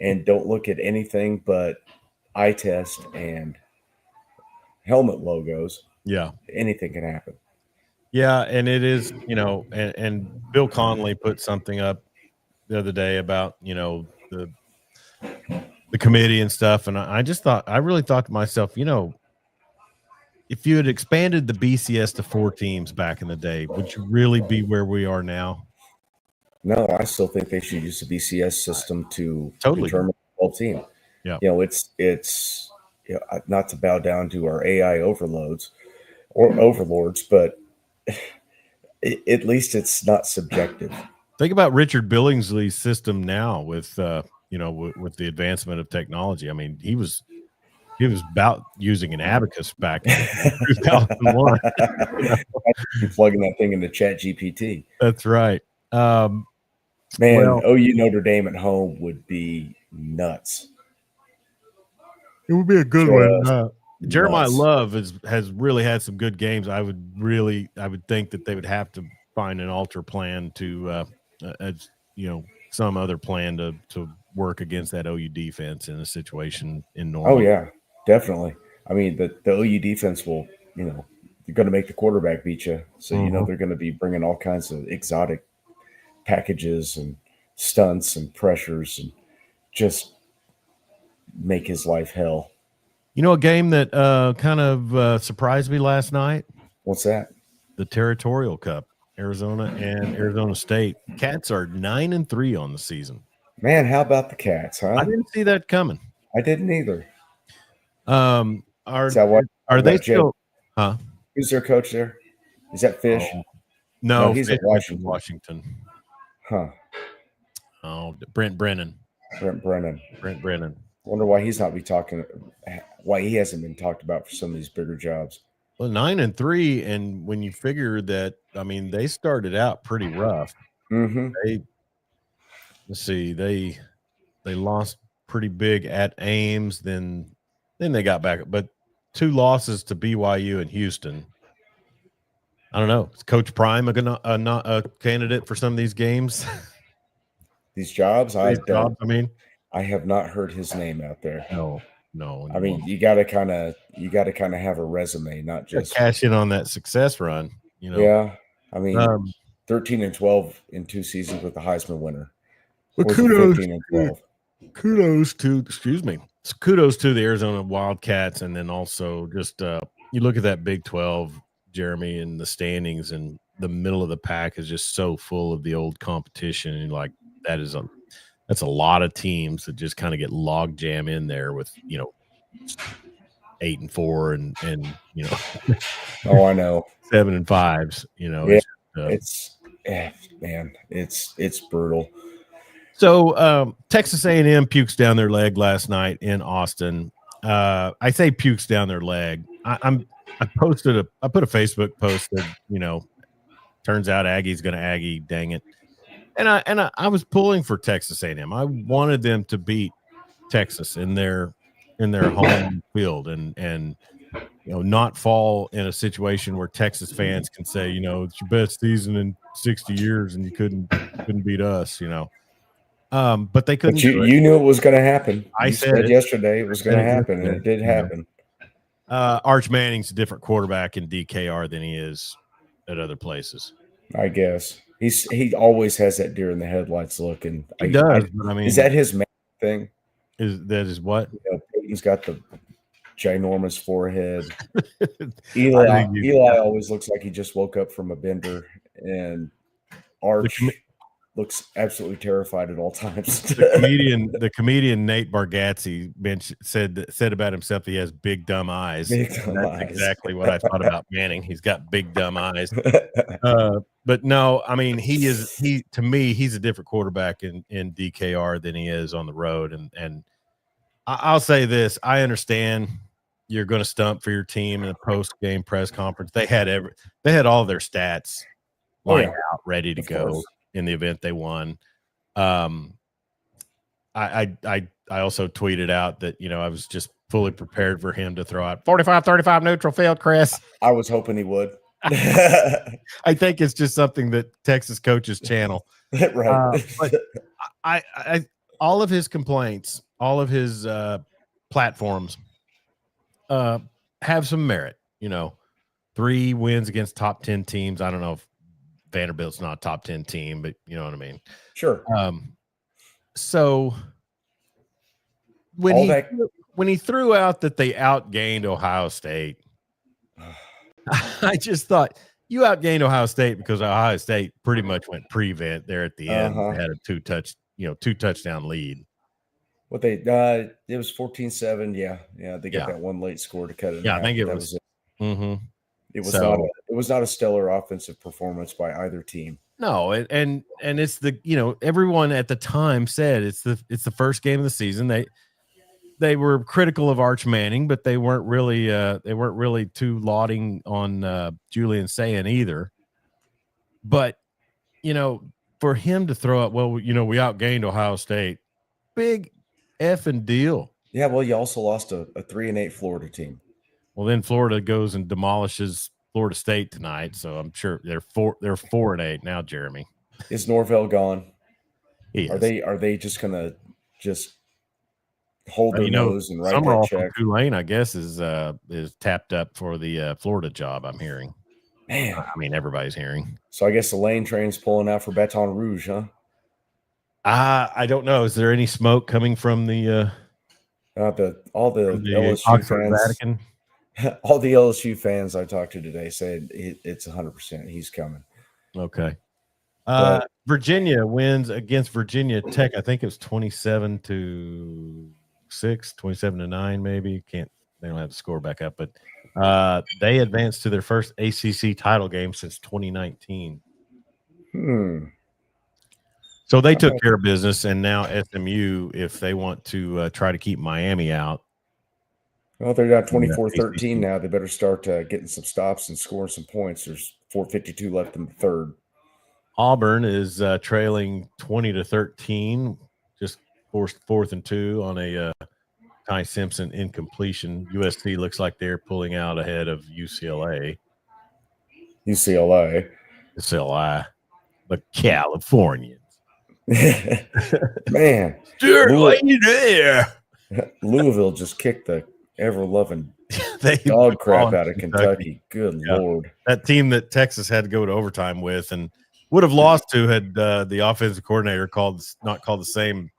and don't look at anything but eye test and helmet logos, yeah, anything can happen. Yeah, and it is, and Bill Connolly put something up the other day about, the committee and stuff, and I really thought to myself, if you had expanded the BCS to 4 teams back in the day, would you really be where we are now? No, I still think they should use the BCS system to totally determine the whole team. Yeah. It's not to bow down to our AI overloads or overlords, but at least it's not subjective. Think about Richard Billingsley's system now with with the advancement of technology. I mean, he was about using an abacus back in 2001. You're plugging that thing into Chat GPT. That's right. Man, OU Notre Dame at home would be nuts. It would be a good one. Jeremiah Love has really had some good games. I would think that they would have to find an alter plan to some other plan to work against that OU defense in a situation in normal. Oh yeah, definitely. I mean, the OU defense will, they're going to make the quarterback beat you. So, they're going to be bringing all kinds of exotic packages and stunts and pressures and just make his life hell. A game that kind of surprised me last night. What's that? The Territorial Cup, Arizona and Arizona State. Cats are 9-3 on the season. Man, how about the Cats, huh? I didn't see that coming. I didn't either. Are they still? Huh? Who's their coach there? Is that Fish? No, he's at Washington. Huh? Oh, Brent Brennan. Wonder why why he hasn't been talked about for some of these bigger jobs. Well, 9-3, and when you figure that, I mean, they started out pretty rough. Mm-hmm. They lost pretty big at Ames, then they got back, but 2 losses to BYU and Houston. I don't know. Is Coach Prime a candidate for some of these games? These jobs? I have not heard his name out there. No. I mean, you got to kind of have a resume, not just cash in on that success run. Yeah, I mean, 13-12 in 2 seasons with the Heisman winner. But kudos to the Arizona Wildcats, and then also just you look at that Big 12, Jeremy, and the standings, and the middle of the pack is just so full of the old competition, and like that's a lot of teams that just kind of get log jam in there with 8-4 and oh, I know 7-5s. It's brutal. So Texas A&M pukes down their leg last night in Austin. I say pukes down their leg. I put a Facebook post that turns out Aggie's going to Aggie. Dang it. And I was pulling for Texas A&M. I wanted them to beat Texas in their home field and not fall in a situation where Texas fans can say, it's your best season in 60 years and you couldn't beat us, but they couldn't. But you knew it was going to happen. I said yesterday it was going to happen, and it did happen. Arch Manning's a different quarterback in DKR than he is at other places. I guess. He always has that deer in the headlights look, and he does. But I mean, is that his main thing? Is what? Peyton's got the ginormous forehead. Eli always looks like he just woke up from a bender, and Arch looks absolutely terrified at all times. The comedian Nate Bargatze said about himself he has big dumb eyes. That's exactly what I thought about Manning. He's got big dumb eyes. But no, I mean to me he's a different quarterback in DKR than he is on the road. And I'll say this: I understand you're going to stump for your team in a post game press conference. They had all their stats lined out, ready to go in the event they won. I also tweeted out that I was just fully prepared for him to throw out 45-35 neutral field, Chris. I was hoping he would. I think it's just something that Texas coaches channel. Right. But I all of his complaints, all of his platforms have some merit. 3 wins against top 10 teams. I don't know if Vanderbilt's not a top 10 team, but you know what I mean? Sure. So when he threw out that they outgained Ohio State, I just thought you outgained Ohio State because Ohio State pretty much went prevent there at the end. They had a 2 touchdown lead. What they it was 14-7. Yeah. They got that one late score to cut it in half. I think it that was it. Mm-hmm. It was not a stellar offensive performance by either team. No, and it's the everyone at the time said it's the first game of the season. They were critical of Arch Manning, but they weren't really too lauding on Julian Sayin either. But for him to throw up, well, we outgained Ohio State, big effing deal. Yeah, well, you also lost a 3-8 Florida team. Well, then Florida goes and demolishes Florida State tonight, so I'm sure they're 4-8 now. Jeremy, is Norvell gone? He is. Are they just gonna hold their nose and write Summerall that check? From Tulane, I guess, is tapped up for the Florida job. I'm hearing. Man, I mean, everybody's hearing. So I guess the lane train's pulling out for Baton Rouge, huh? I don't know. Is there any smoke coming from the LSU Oxford fans? Vatican? All the LSU fans I talked to today said it's 100%. He's coming. Okay. Virginia wins against Virginia Tech. I think it was 27-6, 27-9, maybe. They don't have the score back up, but they advanced to their first ACC title game since 2019. So they took care of business, and now SMU, if they want to try to keep Miami out. Well, they're down 24-13 now. They better start getting some stops and scoring some points. There's 4:52 left in the third. Auburn is trailing 20-13, just forced 4th and 2 on a Ty Simpson incompletion. USC looks like they're pulling out ahead of UCLA. UCLA. The Californians. Man. Stuart, why are you there? Louisville just kicked the ever-loving dog crap out of Kentucky. Good Lord. That team that Texas had to go to overtime with and would have lost to had the offensive coordinator not called the same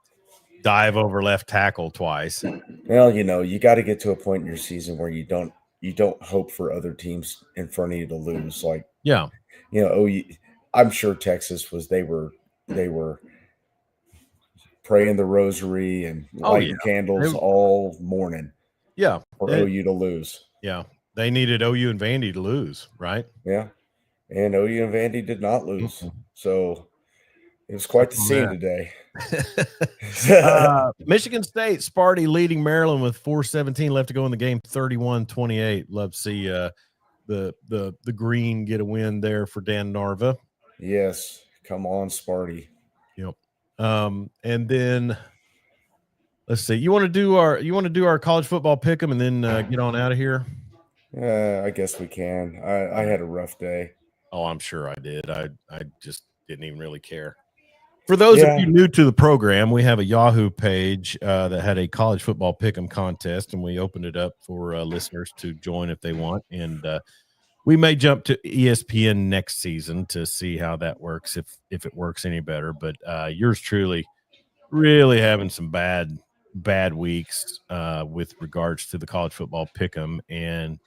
dive over left tackle twice. Well, you got to get to a point in your season where you don't hope for other teams in front of you to lose. Like, I'm sure Texas was. They were praying the rosary and lighting candles all morning. Yeah, for OU to lose. Yeah, they needed OU and Vandy to lose, right? Yeah, and OU and Vandy did not lose. Mm-hmm. So it was quite the scene today. Michigan State, Sparty leading Maryland with 4:17 left to go in the game, 31-28. Love to see the green get a win there for Dan Narva. Yes, come on, Sparty. Yep. And then let's see. You want to do our college football pick'em and then get on out of here? I guess we can. I had a rough day. Oh, I'm sure I did. I just didn't even really care. For those of you new to the program, we have a Yahoo page that had a college football pick'em contest, and we opened it up for listeners to join if they want. And we may jump to ESPN next season to see how that works, if it works any better. But yours truly, really having some bad weeks with regards to the college football pick'em, and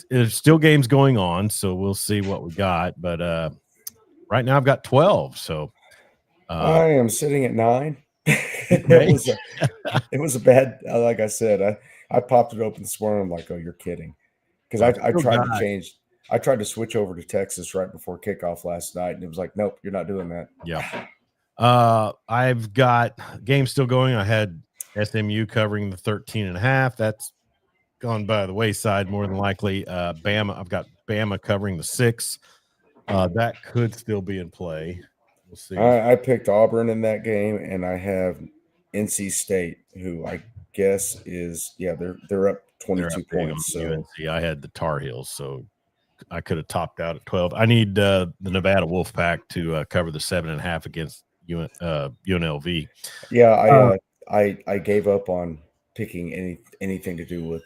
there's still games going on, so we'll see what we got. But right now I've got 12, so. I am sitting at 9. It was a bad, like I said, I popped it open this morning. I'm like, oh, you're kidding. Because I tried to change. I tried to switch over to Texas right before kickoff last night, and it was like, nope, you're not doing that. Yeah. I've got games still going. I had SMU covering the 13.5. That's gone by the wayside more than likely. Bama, I've got Bama covering the 6. That could still be in play. We'll see. I picked Auburn in that game, and I have NC State, who I guess is they're up 22 points. So UNC. I had the Tar Heels, so I could have topped out at 12. I need the Nevada Wolfpack to cover the 7.5 against UNLV. Yeah, I gave up on picking anything to do with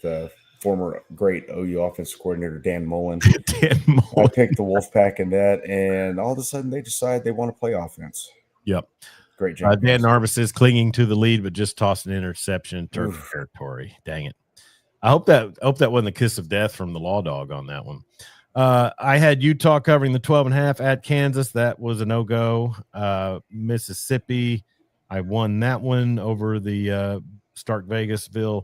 former great OU offensive coordinator Dan Mullen. I picked the Wolfpack in that, and all of a sudden they decide they want to play offense. Yep. Great job. Dan Narvis is clinging to the lead, but just tossed an interception in turf territory. Dang it. I hope that wasn't the kiss of death from the Law Dog on that one. I had Utah covering the 12.5 at Kansas. That was a no-go. Mississippi, I won that one over the Stark Vegasville.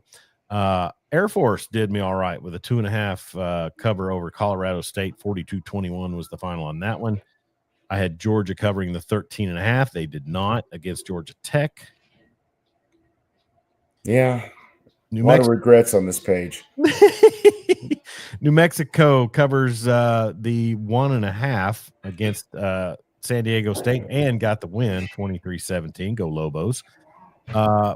Air Force did me all right with a 2.5 cover over Colorado State. 42-21 was the final on that one. I had Georgia covering the 13.5. They did not against Georgia Tech. Yeah. A lot of regrets on this page. New Mexico covers the 1.5 against San Diego State and got the win 23-17. Go Lobos.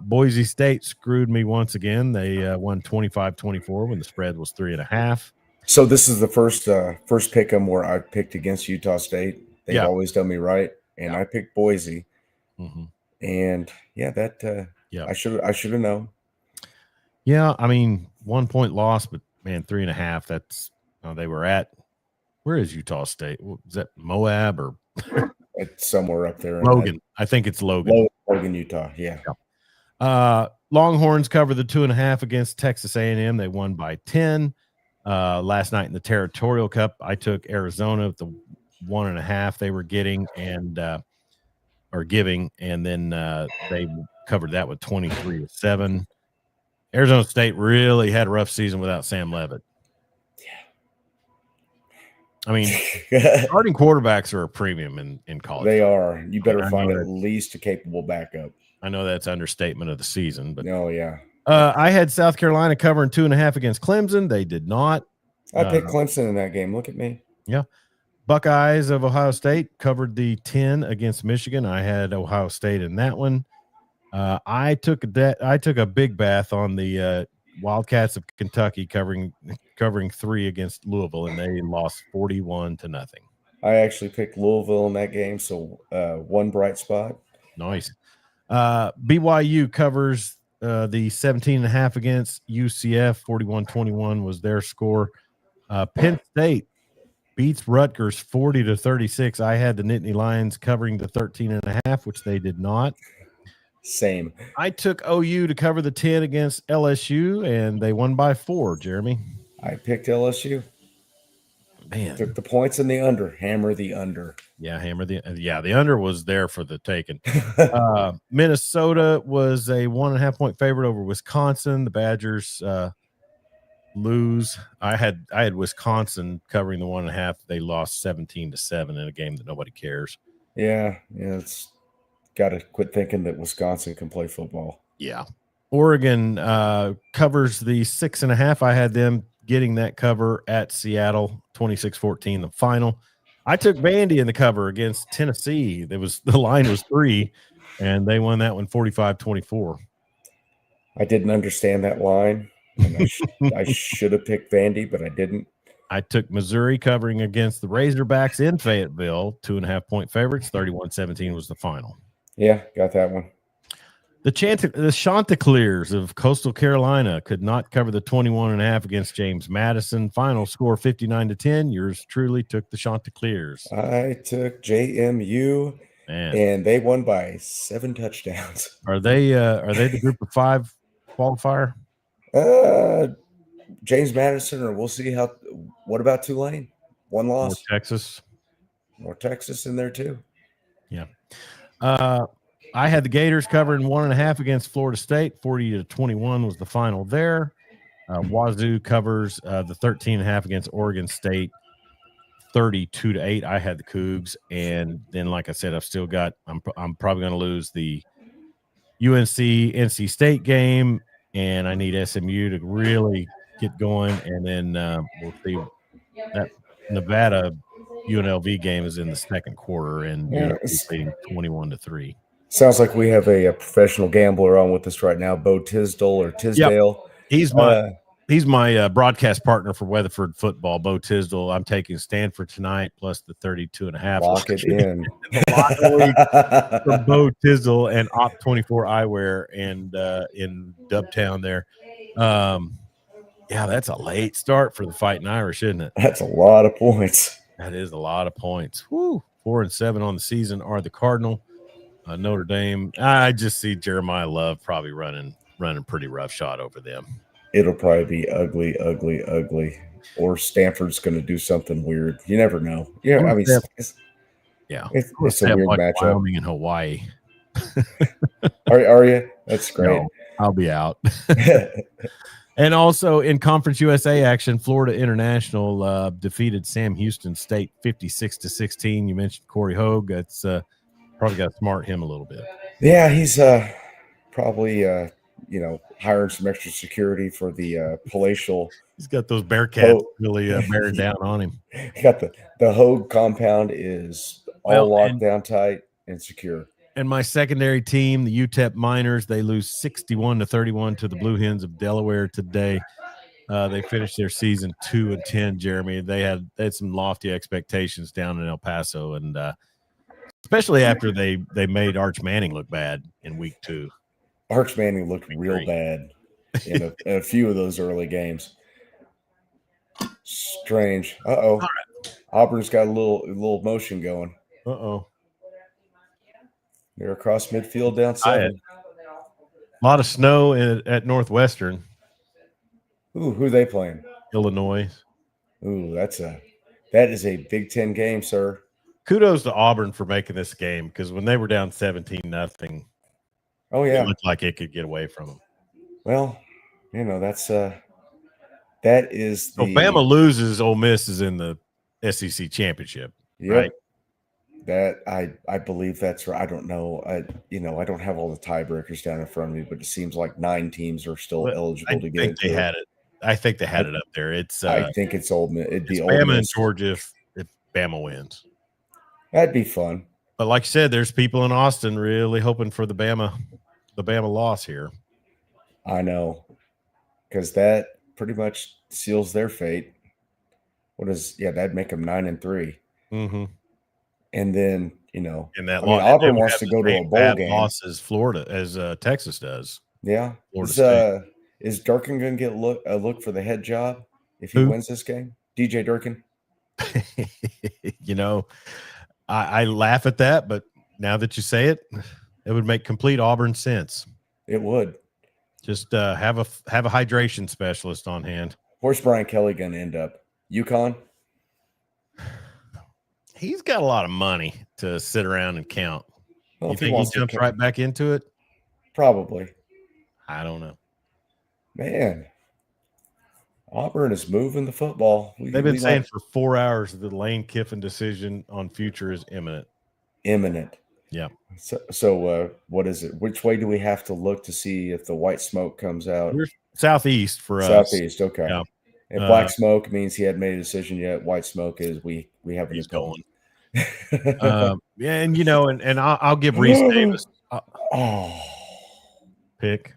Boise State screwed me once again. They won 25-24 when the spread was 3.5. So this is the first pick 'em where I picked against Utah State. They've always done me right, and I picked Boise. Mm-hmm. And that I should have known. Yeah, I mean 1 point loss, but man, 3.5. That's they were at. Where is Utah State? Is that Moab or it's somewhere up there? Logan. I think it's Logan. Logan, Utah. Yeah. Longhorns cover the 2.5 against Texas A&M. They won by 10. Last night in the Territorial Cup, I took Arizona at the 1.5 they were getting and giving, and then they covered that with 23-7. Arizona State really had a rough season without Sam Leavitt. I mean, starting quarterbacks are a premium in college. They are. You better find at least a capable backup. I know that's understatement of the season, but yeah. I had South Carolina covering 2.5 against Clemson. They did not. I picked Clemson in that game. Look at me. Yeah. Buckeyes of Ohio State covered the 10 against Michigan. I had Ohio State in that one. I took a big bath on the Wildcats of Kentucky covering 3 against Louisville, and they lost 41-0. I actually picked Louisville in that game, so one bright spot. Nice. BYU covers the 17.5 against UCF. 41-21 was their score. Penn State beats Rutgers 40-36. I had the Nittany Lions covering the 13.5, which they did not. Same. I took OU to cover the 10 against LSU, and they won by 4, Jeremy. I picked LSU. Man. Took the points in the under. Hammer the under. Yeah, the under was there for the taking. Minnesota was a 1.5 point favorite over Wisconsin. The Badgers lose. I had Wisconsin covering the 1.5. They lost 17-7 in a game that nobody cares. Yeah, it's got to quit thinking that Wisconsin can play football. Yeah. Oregon covers the 6.5. I had them getting that cover at Seattle, 26-14, the final. I took Vandy in the cover against Tennessee. The line was 3, and they won that one 45-24. I didn't understand that line. And I should have picked Vandy, but I didn't. I took Missouri covering against the Razorbacks in Fayetteville, 2.5 point favorites. 31-17 was the final. Yeah, got that one. The Chanticleers of Coastal Carolina could not cover the 21.5 against James Madison. Final score 59-10. Yours truly took the Chanticleers. I took JMU, and they won by 7 touchdowns. Are they the group of 5 qualifier? James Madison, or we'll see how. What about Tulane? 1 loss. More Texas in there too. Yeah. I had the Gators covering 1.5 against Florida State. 40-21 was the final there. Wazoo covers the 13.5 against Oregon State. 32-8. I had the Cougs, and then, like I said, I've still got. I'm probably going to lose the UNC NC State game, and I need SMU to really get going, and then we'll see that Nevada UNLV game is in the second quarter, and UNLV leading 21-3. Sounds like we have a professional gambler on with us right now, Bo Tisdale or Tisdale. Yep. He's my broadcast partner for Weatherford football, Bo Tisdale. I'm taking Stanford tonight plus the 32.5. Lock it in. For Bo Tisdale and Op24 Eyewear and in Dubtown there. Yeah, that's a late start for the Fighting Irish, isn't it? That's a lot of points. That is a lot of points. Woo. 4-7 on the season are the Cardinal. Notre Dame. I just see Jeremiah Love probably running pretty rough shot over them. It'll probably be ugly. Or Stanford's going to do something weird. You never know. Yeah, I mean, it's a weird matchup. Wyoming and Hawaii. Are you? That's great. No, I'll be out. And also in Conference USA action, Florida International defeated Sam Houston State 56-16. You mentioned Corey Hogue. That's probably got to smart him a little bit. Yeah, he's probably hiring some extra security for the palatial. He's got those Bearcats really bearing down on him. Got the Hogue compound is all locked down tight and secure. And my secondary team, the UTEP Miners, they lose 61-31 to the Blue Hens of Delaware today. They finished their season 2-10. Jeremy, they had some lofty expectations down in El Paso, and especially after they made Arch Manning look bad in week 2. Arch Manning looked real bad in a few of those early games. Strange. Uh-oh. Right. Auburn's got a little motion going. Uh-oh. They're across midfield down 7. A lot of snow at Northwestern. Ooh, who are they playing? Illinois. Ooh, that is a Big Ten game, sir. Kudos to Auburn for making this game, because when they were down 17-0, it looked like it could get away from them. Well, that's that is the Bama loses, Ole Miss is in the SEC championship. Yep. Right? That I believe that's right. I don't know. I don't have all the tiebreakers down in front of me, but it seems like 9 teams are still eligible to get into it. I think they had it up there. It's I think it's Ole Miss. It'd be Bama and Georgia if Bama wins. That'd be fun. But like I said, there's people in Austin really hoping for the Bama loss here. I know, because that pretty much seals their fate. That'd make them 9-3. Mm-hmm. And then, Auburn wants to go to a bowl game. Loss as Florida, as Texas does. Yeah. Is Durkin going to get a look for the head job if he wins this game? DJ Durkin? I laugh at that, but now that you say it, it would make complete Auburn sense. It would. Just have a hydration specialist on hand. Where's Brian Kelly going to end up? UConn? He's got a lot of money to sit around and count. Well, you think he jumps right back into it? Probably. I don't know. Man, Auburn is moving the football. They've been saying for 4 hours the Lane Kiffin decision on future is imminent. Imminent. Yeah. So what is it? Which way do we have to look to see if the white smoke comes out? We're southeast for us. Southeast, okay. Yeah. If black smoke means he hadn't made a decision yet, white smoke is we haven't. He's going. And I'll give Reese Davis pick.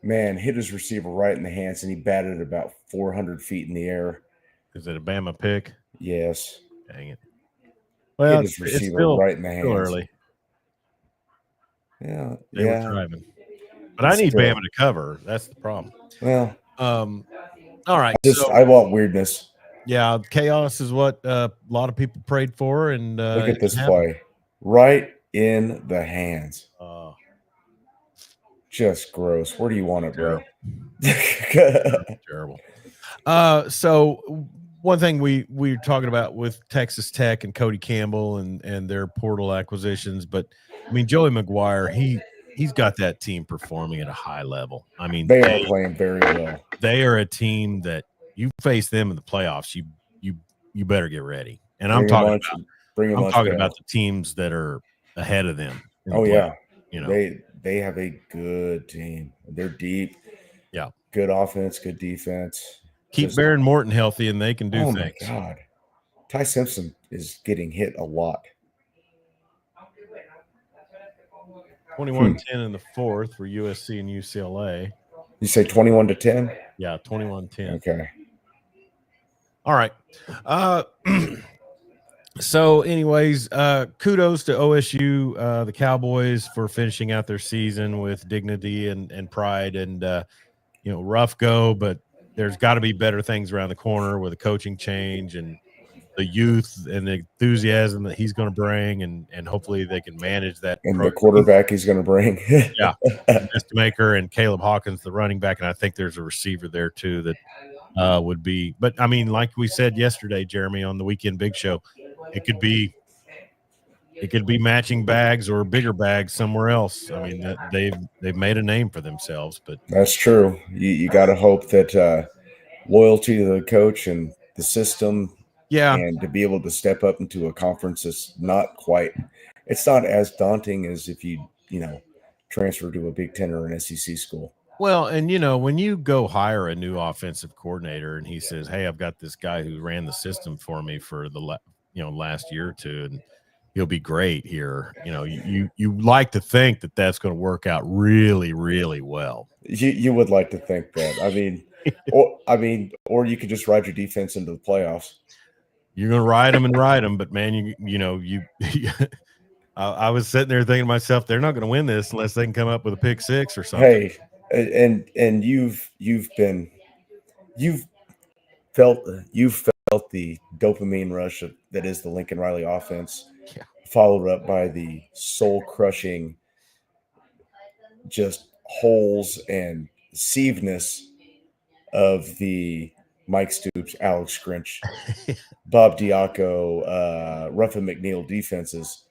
Man, hit his receiver right in the hands, and he batted about 400 feet in the air. Is it a Bama pick? Yes. Dang it. Well, hit his receiver still, right in the hands. Still early. Yeah. They were driving. But I need Bama to cover. That's the problem. Well. All right. I want weirdness. Yeah, chaos is what a lot of people prayed for. And look at this play. Right in the hands. Just gross. Where do you want it, bro? Terrible. So one thing we were talking about with Texas Tech and Cody Campbell and their portal acquisitions, but I mean Joey McGuire, he's got that team performing at a high level. I mean, they are playing very well. They are a team that you face them in the playoffs, you better get ready. And I'm talking about the teams that are ahead of them. Oh yeah, they have a good team. They're deep. Yeah, good offense, good defense. Keep Baron Morton healthy, and they can do things. Oh my God, Ty Simpson is getting hit a lot. 21-10 in the fourth for USC and UCLA. You say 21-10? Yeah, 21-10. Okay. All right. So anyways, kudos to OSU, the Cowboys, for finishing out their season with dignity and pride, and rough go, but there's got to be better things around the corner with a coaching change and the youth and the enthusiasm that he's going to bring, and hopefully they can manage that. And the quarterback he's going to bring. Yeah. Maker and Caleb Hawkins, the running back, and I think there's a receiver there too that would be. But, I mean, like we said yesterday, Jeremy, on the Weekend Big Show, it could be It could be matching bags or bigger bags somewhere else. I mean, they've made a name for themselves. But that's true. You got to hope that loyalty to the coach and the system, and to be able to step up into a conference that's it's not as daunting as if you transfer to a Big Ten or an SEC school. Well, and when you go hire a new offensive coordinator and he says, "Hey, I've got this guy who ran the system for me for the last year or two, and he'll be great here." You like to think that that's going to work out really, really well. You would like to think that. Or you could just ride your defense into the playoffs. You're going to ride them, but man, I was sitting there thinking to myself, they're not going to win this unless they can come up with a pick six or something. Hey, and you've felt the dopamine rush that is the Lincoln Riley offense, followed up by the soul crushing, just holes and sieveness of the Mike Stoops, Alex Grinch, Bob Diaco, Ruffin McNeil defenses.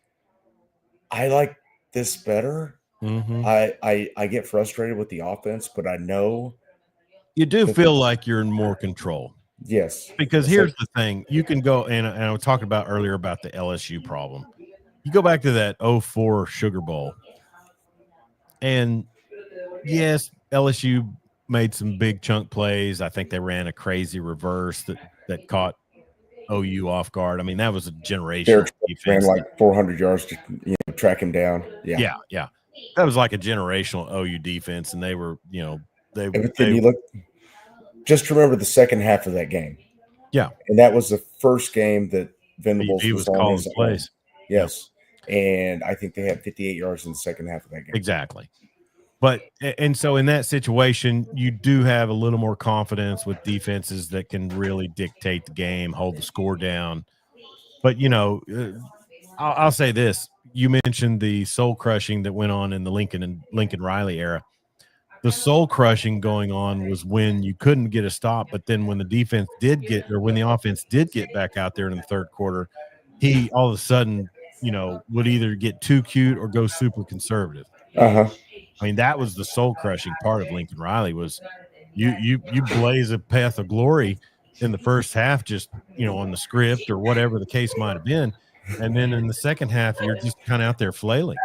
I like this better. Mm-hmm. I get frustrated with the offense, but I know you do feel like you're in more control. Yes. Because here's the thing. You can go, and I was talking about earlier about the LSU problem. You go back to that 2004 Sugar Bowl. And yes, LSU made some big chunk plays. I think they ran a crazy reverse that caught OU off guard. I mean, that was a generational defense. Ran like 400 yards to track him down. Yeah. That was like a generational OU defense, and they were, you look. Just remember the second half of that game. Yeah, and that was the first game that Venables was on his plays. Yes, and I think they had 58 yards in the second half of that game. Exactly. But and so in that situation, you do have a little more confidence with defenses that can really dictate the game, hold the score down. But I'll say this: you mentioned the soul crushing that went on in the Lincoln Riley era. The soul crushing going on was when you couldn't get a stop, but then when the offense did get back out there in the third quarter, he all of a sudden, would either get too cute or go super conservative. I mean, that was the soul crushing part of Lincoln Riley was you blaze a path of glory in the first half, just on the script or whatever the case might have been, and then in the second half you're just kind of out there flailing.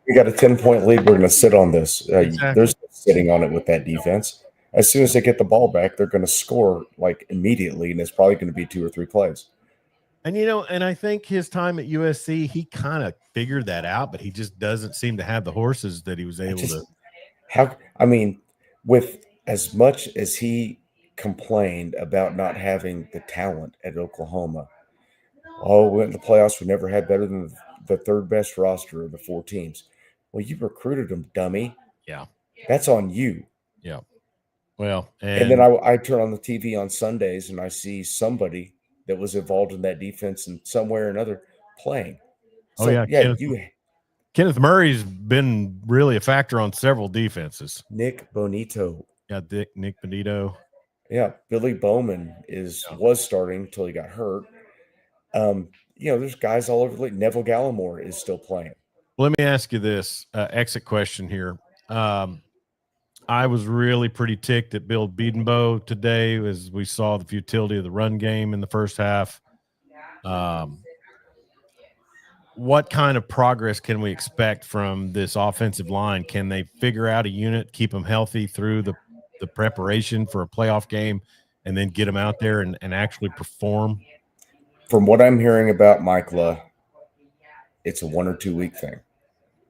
We got a 10-point lead. We're going to sit on this. Exactly. They're sitting on it with that defense. As soon as they get the ball back, they're going to score like immediately, and it's probably going to be 2 or 3 plays. And and I think his time at USC, he kind of figured that out, but he just doesn't seem to have the horses that he was able to. With as much as he complained about not having the talent at Oklahoma, we went in the playoffs. We never had better than the third best roster of the 4 teams. Well, you recruited them, dummy. Yeah, that's on you. Yeah. Well, and then I turn on the TV on Sundays and I see somebody that was involved in that defense in some way or another playing. So, Kenneth Murray's been really a factor on several defenses. Nick Bonito. Yeah, Nick Bonito. Yeah, Billy Bowman was starting until he got hurt. There's guys all over the league. Neville Gallimore is still playing. Well, let me ask you this exit question here. I was really pretty ticked at Bill Bedenbaugh today as we saw the futility of the run game in the first half. What kind of progress can we expect from this offensive line? Can they figure out a unit, keep them healthy through the preparation for a playoff game, and then get them out there and actually perform? From what I'm hearing about Mike Luh, it's a 1 or 2 week thing.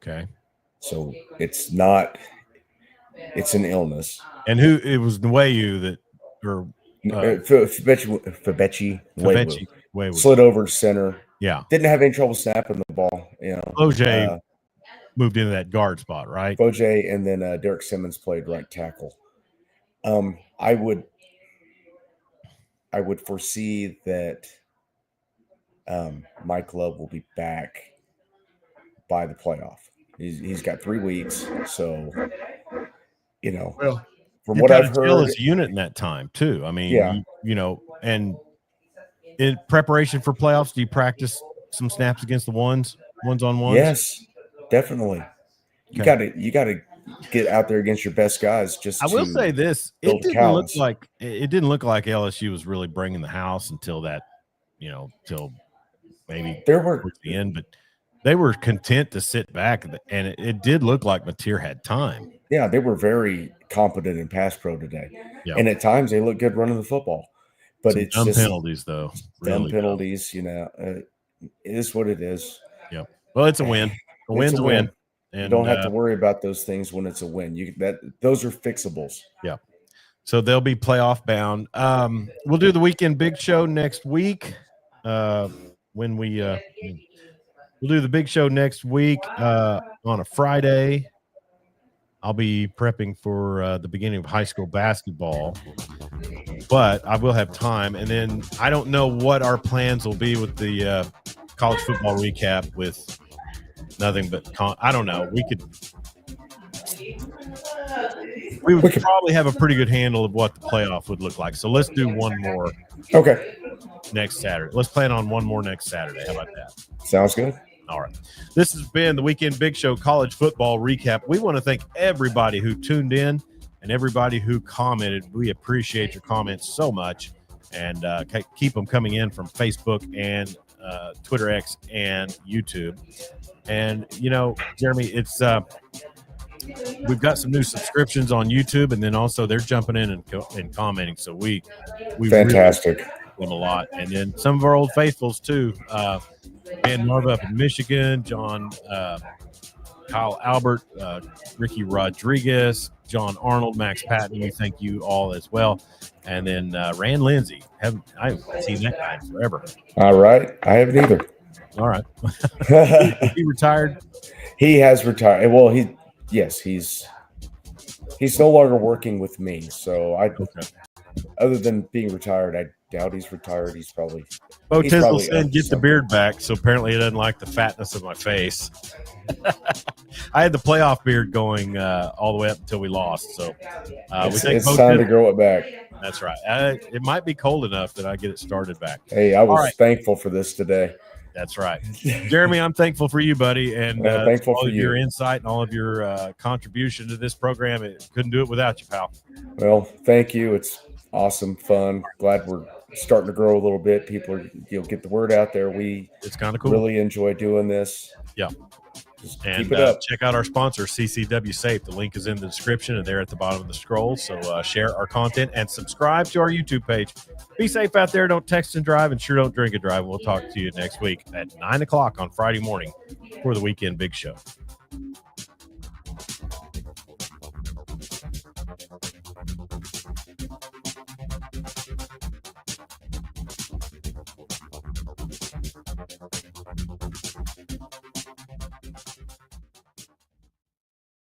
Okay. So it's not – it's an illness. And it was Nwayu that – or Fabechi slid over to center. Yeah. Didn't have any trouble snapping the ball. OJ moved into that guard spot, right? OJ, and then Derek Simmons played right tackle. I would foresee that Mike Love will be back by the playoff. He's got 3 weeks, so from what I've heard, as a unit in that time too. I mean, and in preparation for playoffs, do you practice some snaps against the ones 1-on-1s? Yes, definitely. Okay. You gotta get out there against your best guys. I will say this: it didn't look like LSU was really bringing the house until that, till maybe towards the end. But they were content to sit back, and it did look like Mateer had time. Yeah, they were very competent in pass pro today, yep. and at times they look good running the football. But it's dumb just penalties, though. Dumb penalties. It is what it is. Yep. Well, it's a win. A win's a win. And you don't have to worry about those things when it's a win. Those are fixables. Yeah. So they'll be playoff bound. We'll do the weekend big show next week. When we'll do the big show next week on a Friday. I'll be prepping for the beginning of high school basketball, but I will have time. And then I don't know what our plans will be with the college football recap with nothing but I don't know. We would probably have a pretty good handle of what the playoff would look like. So let's do one more. Okay. Next Saturday. Let's plan on one more next Saturday. How about that? Sounds good. All right. This has been the Weekend Big Show college football recap. We want to thank everybody who tuned in and everybody who commented. We appreciate your comments so much, and keep them coming in from Facebook and Twitter X and YouTube. And, Jeremy, it's we've got some new subscriptions on YouTube, and then also they're jumping in and commenting. So we fantastic. Really them a lot. And then some of our old faithfuls too. Ben Marva up in Michigan, John, Kyle Albert, Ricky Rodriguez, John Arnold, Max Patton. We thank you all as well. And then Rand Lindsay. I haven't seen that guy in forever. All right. I haven't either. All right. He retired? He has retired. Well, he's no longer working with me. So other than being retired, I doubt he's retired. He's probably Bo Tizzle said get the beard back, so apparently he doesn't like the fatness of my face. I had the playoff beard going all the way up until we lost, so it's time to grow it back. That's right. It might be cold enough that I get it started back. Hey, I was thankful for this today. That's right. Jeremy, I'm thankful for you, buddy, and thankful all for of your insight and all of your contribution to this program. Couldn't do it without you, pal. Well, thank you. It's awesome, fun. Glad we're starting to grow a little bit. People get the word out there. It's kind of cool. Really enjoy doing this. Yeah. Just and keep it up. Check out our sponsor, CCW Safe. The link is in the description and there at the bottom of the scroll. So share our content and subscribe to our YouTube page. Be safe out there. Don't text and drive, and sure don't drink and drive. We'll talk to you next week at 9 o'clock on Friday morning for the Weekend Big Show.